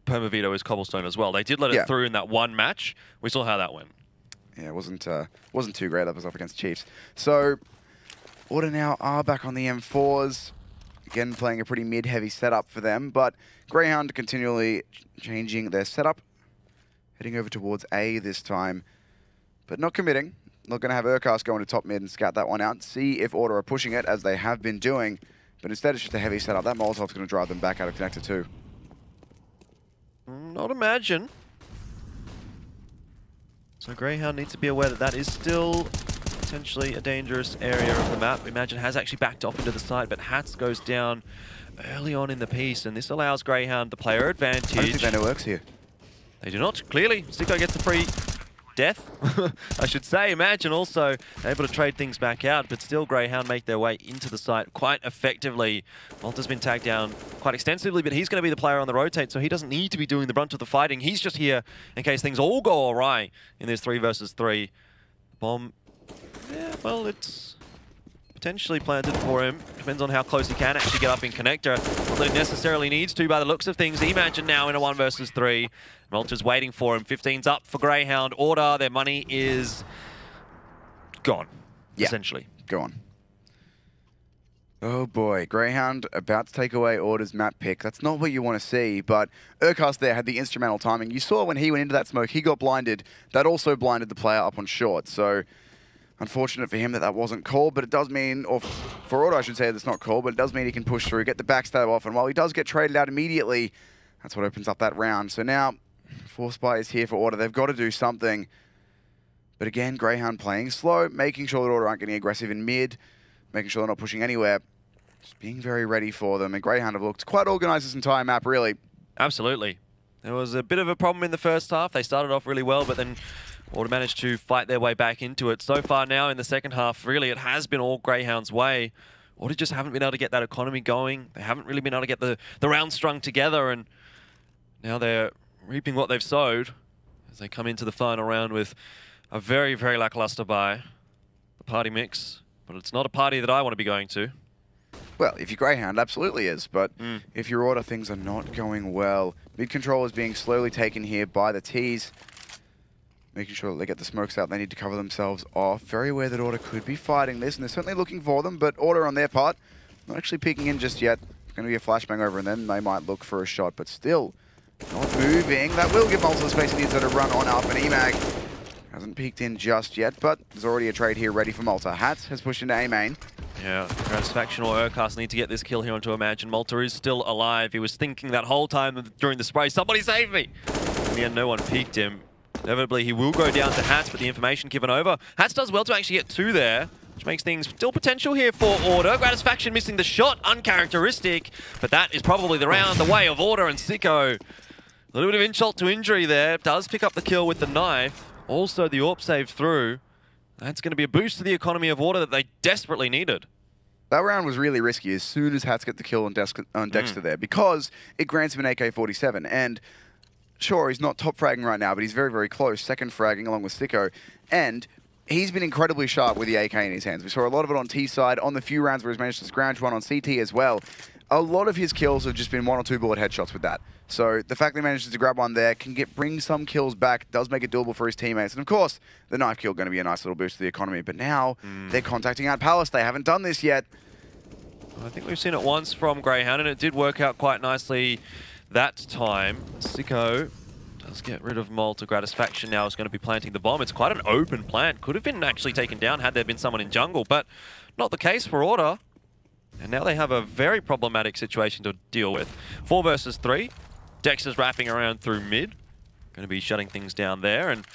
perma-veto is Cobblestone as well. They did let it through in that one match. We saw how that went. Yeah, it wasn't too great. That was up against Chiefs. So, Order now are back on the M4s. Again, playing a pretty mid-heavy setup for them, but Greyhound continually changing their setup. Heading over towards A this time, but not committing. Not going to have Urcast go into top mid and scout that one out. See if Order are pushing it, as they have been doing. But instead, it's just a heavy setup. That Molotov's going to drive them back out of Connector 2. Not imagine. So Greyhound needs to be aware that that is still potentially a dangerous area of the map. Imagine has actually backed off into the side, but Hats goes down early on in the piece, and this allows Greyhound the player advantage. I don't think they know works here. They do not. Clearly, Sicko gets the free death, I should say. Imagine also able to trade things back out, but still Greyhound make their way into the site quite effectively. Malta's been tagged down quite extensively, but he's going to be the player on the rotate, so he doesn't need to be doing the brunt of the fighting. He's just here in case things all go awry in this 3 versus 3. Bomb, yeah, well, it's potentially planted for him. Depends on how close he can actually get up in Connector. Not that he necessarily needs to by the looks of things. Imagine now in a 1 versus 3. Melcher's waiting for him. 15's up for Greyhound. Order, their money is gone, essentially. Go on. Oh boy, Greyhound about to take away Order's map pick. That's not what you want to see, but Urcast there had the instrumental timing. You saw when he went into that smoke, he got blinded. That also blinded the player up on short, so unfortunate for him that that wasn't called, but it does mean, or for Order I should say that's not called, but it does mean he can push through, get the backstab off, and while he does get traded out immediately, that's what opens up that round. So now, Force Buy is here for Order. They've got to do something. But again, Greyhound playing slow, making sure that Order aren't getting aggressive in mid, making sure they're not pushing anywhere, just being very ready for them. And Greyhound have looked quite organised this entire map, really. Absolutely. There was a bit of a problem in the first half. They started off really well, but then Order managed to fight their way back into it. So far now in the second half, really, it has been all Greyhound's way. Order just haven't been able to get that economy going. They haven't really been able to get the round strung together, and now they're reaping what they've sowed as they come into the final round with a very, very lackluster buy. The party mix, but it's not a party that I want to be going to. Well, if you're Greyhound, absolutely is, but if your Order, things are not going well. Mid control is being slowly taken here by the T's, making sure that they get the smokes out. They need to cover themselves off. Very aware that Order could be fighting this, and they're certainly looking for them, but Order on their part, not actually peeking in just yet. It's going to be a flashbang over, and then they might look for a shot, but still Not moving. That will give Malta the space he needs to run on up, and Emag hasn't peeked in just yet, but there's already a trade here ready for Malta. Hats has pushed into A main. Yeah, Gratisfaction or Urcast need to get this kill here onto Imagine. Malta is still alive. He was thinking that whole time during the spray, somebody save me! In the end, no one peeked him. Inevitably, he will go down to Hats, but the information given over. Hats does well to actually get 2 there, which makes things still potential here for Order. Gratisfaction missing the shot, uncharacteristic, but that is probably the round the way of Order and Sicko. A little bit of insult to injury there. Does pick up the kill with the knife. Also, the AWP save through. That's going to be a boost to the economy of Order that they desperately needed. That round was really risky as soon as Hats get the kill on Dexter there, because it grants him an AK-47. And sure, he's not top fragging right now, but he's very, very close. Second fragging along with Sicko. And he's been incredibly sharp with the AK in his hands. We saw a lot of it on T side, on the few rounds where he's managed to scrounge one on CT as well. A lot of his kills have just been 1 or 2 bullet headshots with that. So the fact that he manages to grab one there can bring some kills back, does make it doable for his teammates. And of course, the knife kill going to be a nice little boost to the economy. But now they're contacting out Palace. They haven't done this yet. I think we've seen it once from Grayhound, and it did work out quite nicely that time. Sicko does get rid of Malta. Gratisfaction now is going to be planting the bomb. It's quite an open plant. Could have been actually taken down had there been someone in jungle, but not the case for Order. And now they have a very problematic situation to deal with. 4 versus 3. Dexter's wrapping around through mid. Going to be shutting things down there, and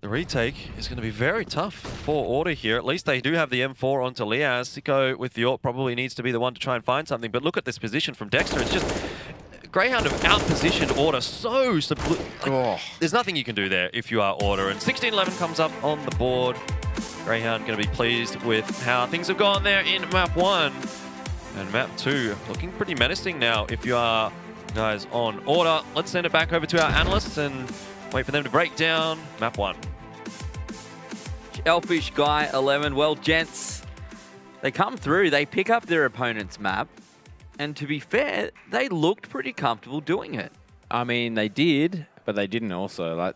the retake is going to be very tough for Order here. At least they do have the M4 onto Liaz. Sicko with the AWP probably needs to be the one to try and find something, but look at this position from Dexter. It's just... Grayhound have outpositioned Order so... There's nothing you can do there if you are Order, and 16-11 comes up on the board. Grayhound going to be pleased with how things have gone there in map 1. And map 2 looking pretty menacing now if you are guys on Order. Let's send it back over to our analysts and wait for them to break down map 1. Elfish Guy 11. Well, gents, they come through. They pick up their opponent's map. And to be fair, they looked pretty comfortable doing it. I mean, they did, but they didn't also. Like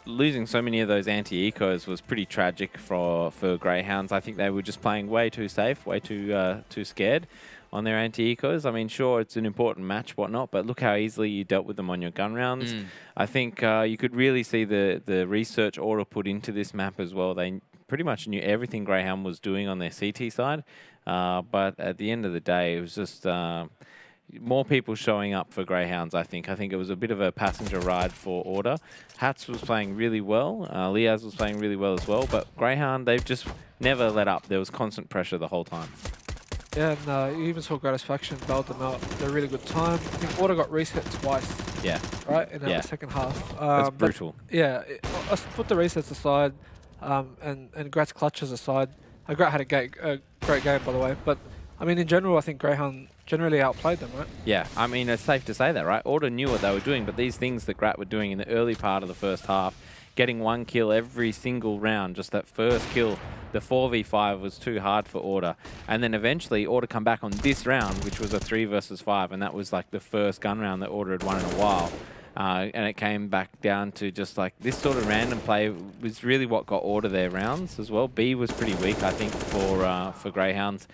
losing so many of those anti-ecos was pretty tragic for Greyhounds. I think they were just playing way too safe, way too scared on their anti-ecos. I mean, sure, it's an important match, whatnot, but look how easily you dealt with them on your gun rounds. I think you could really see the research Order put into this map as well. They pretty much knew everything Greyhound was doing on their CT side, but at the end of the day, it was just... more people showing up for Greyhounds, I think. I think it was a bit of a passenger ride for Order. Hats was playing really well. Liaz was playing really well as well. But Greyhound, they've just never let up. There was constant pressure the whole time. Yeah, and you even saw Gratisfaction bailed them out at a really good time. I think Order got reset twice. Yeah. Right? In the second half. That's brutal. Yeah. Let's put the resets aside and Grat's clutches aside. Grat had a great game, by the way. But, I mean, in general, I think Greyhound generally outplayed them, right? Yeah, I mean, it's safe to say that, right? Order knew what they were doing, but these things that Grat were doing in the early part of the first half, getting 1 kill every single round, just that first kill, the 4v5 was too hard for Order. And then eventually, Order come back on this round, which was a 3 versus 5, and that was like the first gun round that Order had won in a while. And it came back down to just like this sort of random play was really what got Order their rounds as well. B was pretty weak, I think, for Greyhounds.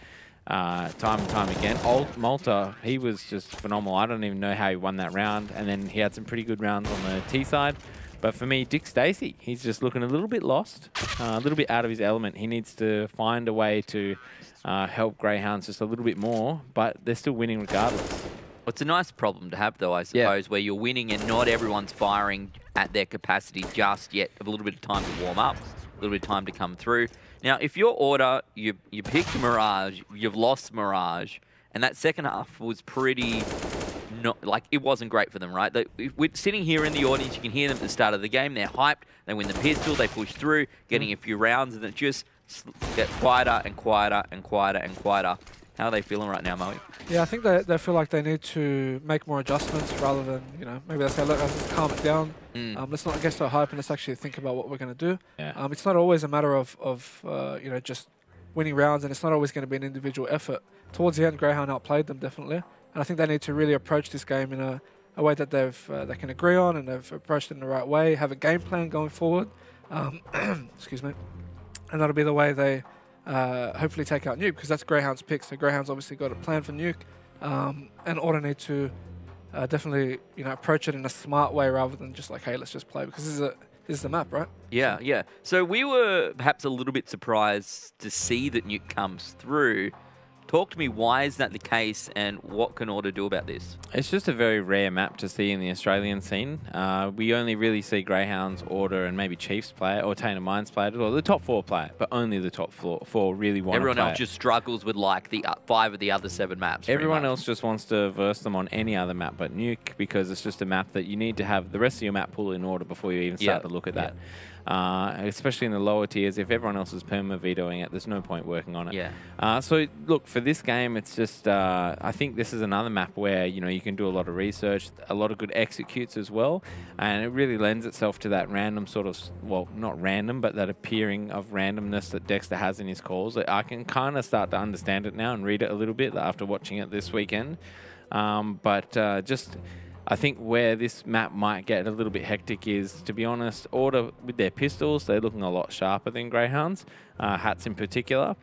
Time and time again. Malta, he was just phenomenal. I don't even know how he won that round. And then he had some pretty good rounds on the T side. But for me, Dick Stacey, he's just looking a little bit lost, a little bit out of his element. He needs to find a way to help Greyhounds just a little bit more, but they're still winning regardless. Well, it's a nice problem to have, though, I suppose, where you're winning and not everyone's firing at their capacity just yet. Have a little bit of time to warm up, a little bit of time to come through. Now, if you're Order, you picked Mirage, you've lost Mirage, and that second half was pretty... it wasn't great for them, right? We're sitting here in the audience, you can hear them at the start of the game, they're hyped, they win the pistol, they push through, getting a few rounds, and it just gets quieter and quieter and quieter and quieter. How are they feeling right now, Moe? Yeah, I think they feel like they need to make more adjustments rather than, maybe they say, look, let's just calm it down. Let's not get so hype and let's actually think about what we're going to do. Yeah. It's not always a matter of just winning rounds, and it's not always going to be an individual effort. Towards the end, Greyhound outplayed them, definitely. And I think they need to really approach this game in a way that they can agree on, and they've approached it in the right way, have a game plan going forward. Excuse me. And that'll be the way they hopefully take out Nuke, because that's Greyhound's pick. So Greyhound's obviously got a plan for Nuke, and Order need to definitely approach it in a smart way rather than just like, hey, let's just play, because this is the map, right? Yeah, yeah. So we were perhaps a little bit surprised to see that Nuke comes through. Talk to me, why is that the case, and what can Order do about this? It's just a very rare map to see in the Australian scene. We only really see Greyhounds, Order, and maybe Chiefs play it, or Tainted Minds play it, or the top 4 play it, but only the top 4 really want to play it. Everyone else just struggles with like the 5 of the other 7 maps. Everyone else just wants to verse them on any other map but Nuke, because it's just a map that you need to have the rest of your map pool in order before you even start to look at that. Especially in the lower tiers, if everyone else is perma-vetoing it, there's no point working on it. Yeah. So look, for this game, it's just, I think this is another map where, you can do a lot of research, a lot of good executes as well, and it really lends itself to that random sort of, well, not random, but that appearing of randomness that Dexter has in his calls. I can kind of start to understand it now and read it a little bit after watching it this weekend. I think where this map might get a little bit hectic is, to be honest, Order with their pistols, they're looking a lot sharper than Greyhounds, Hats in particular.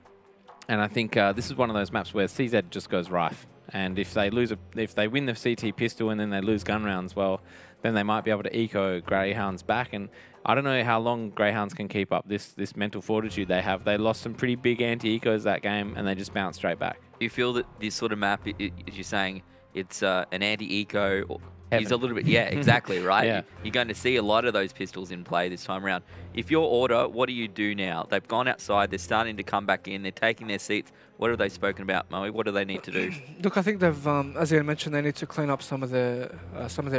And I think this is one of those maps where CZ just goes rife. And if they win the CT pistol and then they lose gun rounds, well, then they might be able to eco Greyhounds back. And I don't know how long Greyhounds can keep up this mental fortitude they have. They lost some pretty big anti-ecos that game, and they just bounced straight back. Do you feel that this sort of map, as you're saying, it's an anti-eco? He's a little bit, yeah, exactly, right? Yeah. You're going to see a lot of those pistols in play this time around. If you're Order, what do you do now? They've gone outside, they're starting to come back in, they're taking their seats. What have they spoken about, Moe? What do they need to do? Look, I think they've, as Ian mentioned, they need to clean up some of their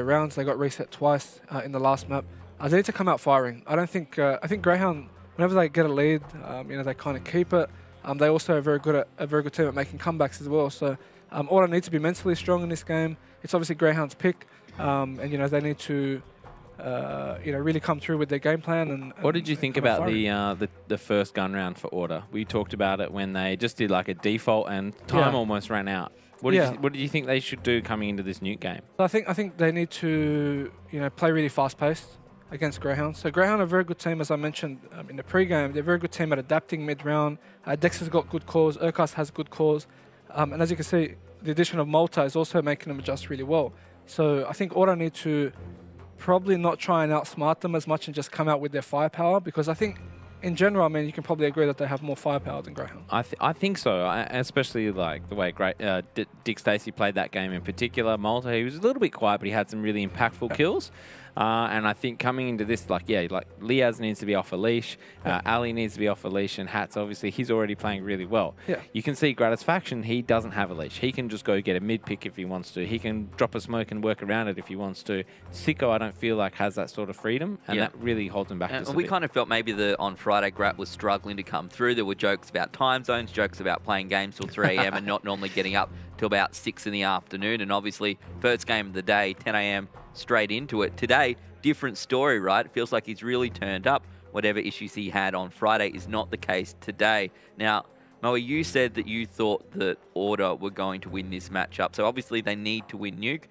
rounds. They got reset twice in the last map. They need to come out firing. I think Greyhound, whenever they get a lead, they kind of keep it. They also are very good team at making comebacks as well. So Order needs to be mentally strong in this game. It's obviously Greyhound's pick. And they need to really come through with their game plan. And what did you think about the first gun round for Order? We talked about it when they just did like a default and time almost ran out. What did you think they should do coming into this Nuke game? So I think they need to play really fast paced against Greyhound. So Greyhound are a very good team, as I mentioned in the pre-game. They're a very good team at adapting mid-round. Dexter's got good calls. Urkas has good calls. And as you can see, the addition of Malta is also making them adjust really well. So I think Order need to probably not try and outsmart them as much and just come out with their firepower, because I think in general, you can probably agree that they have more firepower than Greyhound. I think so, especially like the way Dick Stacey played that game in particular. Malta, he was a little bit quiet, but he had some really impactful kills. And I think coming into this, like Liaz needs to be off a leash, Ali needs to be off a leash, and Hats, obviously, he's already playing really well. Yeah. You can see Gratisfaction, he doesn't have a leash. He can just go get a mid-pick if he wants to. He can drop a smoke and work around it if he wants to. Sicko, I don't feel like has that sort of freedom, and that really holds him back just a bit. We kind of felt maybe on Friday, Grat was struggling to come through. There were jokes about time zones, jokes about playing games till 3 a.m. and not normally getting up till about 6 in the afternoon. And obviously, first game of the day, 10 a.m. straight into it. Today, different story, right? It feels like he's really turned up. Whatever issues he had on Friday is not the case today. Now, Moe, you said that you thought that Order were going to win this matchup. So obviously they need to win Nuke.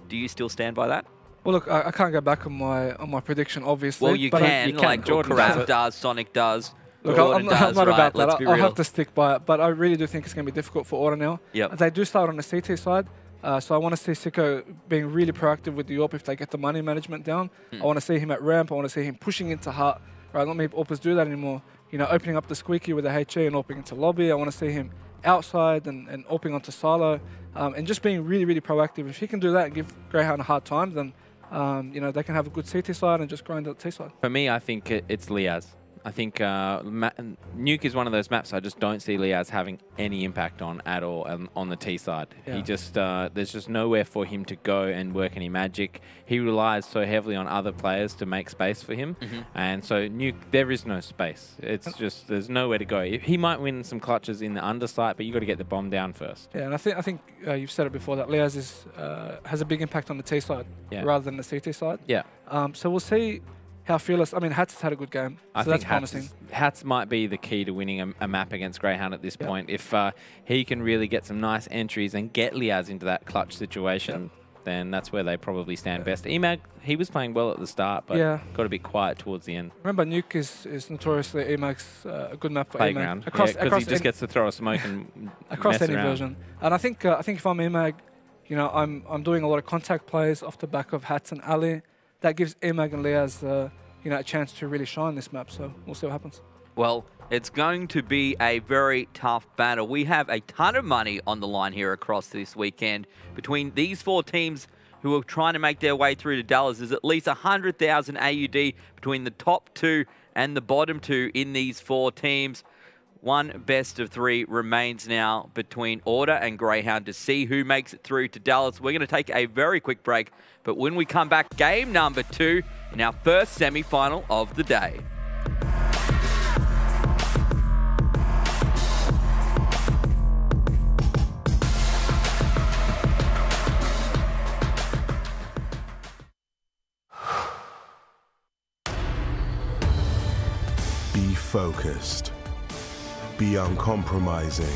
Do you still stand by that? Well, look, I can't go back on my prediction, obviously. Well, you can. Like Jordan does, Sonic does. Look, I'm not about that. Let's be I'll real. have to stick by it. But I really do think it's going to be difficult for Order now. Yep. They do start on the CT side. So I want to see Sicko being really proactive with the AWP if they get the money management down. I want to see him at ramp. I want to see him pushing into hut. Right, not many AWPers do that anymore. Opening up the squeaky with a HE and AWPing into lobby. I want to see him outside and AWPing onto silo. And just being really, really proactive. If he can do that and give Greyhound a hard time, then they can have a good CT side and just grind out the T side. For me, I think it's Liaz. I think Nuke is one of those maps I just don't see Liaz having any impact on at all on the T side. Yeah. He just there's just nowhere for him to go and work any magic. He relies so heavily on other players to make space for him, and so Nuke, there is no space. It's just there's nowhere to go. He might win some clutches in the undersight, but you got to get the bomb down first. Yeah, and I think you've said it before that Liaz has a big impact on the T side rather than the CT side. Yeah. So we'll see how fearless. Hats has had a good game, so that's promising. Hats might be the key to winning a map against Greyhound at this point. If he can really get some nice entries and get Liaz into that clutch situation, then that's where they probably stand best. Emag, he was playing well at the start, but got a bit quiet towards the end. Remember, Nuke is notoriously Emag's a good map for Playground. Emag. Because he just gets to throw a smoke and across mess any around. version. And I think if I'm Emag, you know, I'm doing a lot of contact plays off the back of Hats and Ali. That gives Emag and Leaz, you know, a chance to really shine this map. So we'll see what happens. Well, it's going to be a very tough battle. We have a ton of money on the line here across this weekend. Between these 4 teams who are trying to make their way through to Dallas, there's at least 100,000 AUD between the top 2 and the bottom 2 in these 4 teams. One best of 3 remains now between Order and Grayhound to see who makes it through to Dallas. We're going to take a very quick break, but when we come back, game number 2 in our first semi-final of the day. Be focused. Be uncompromising.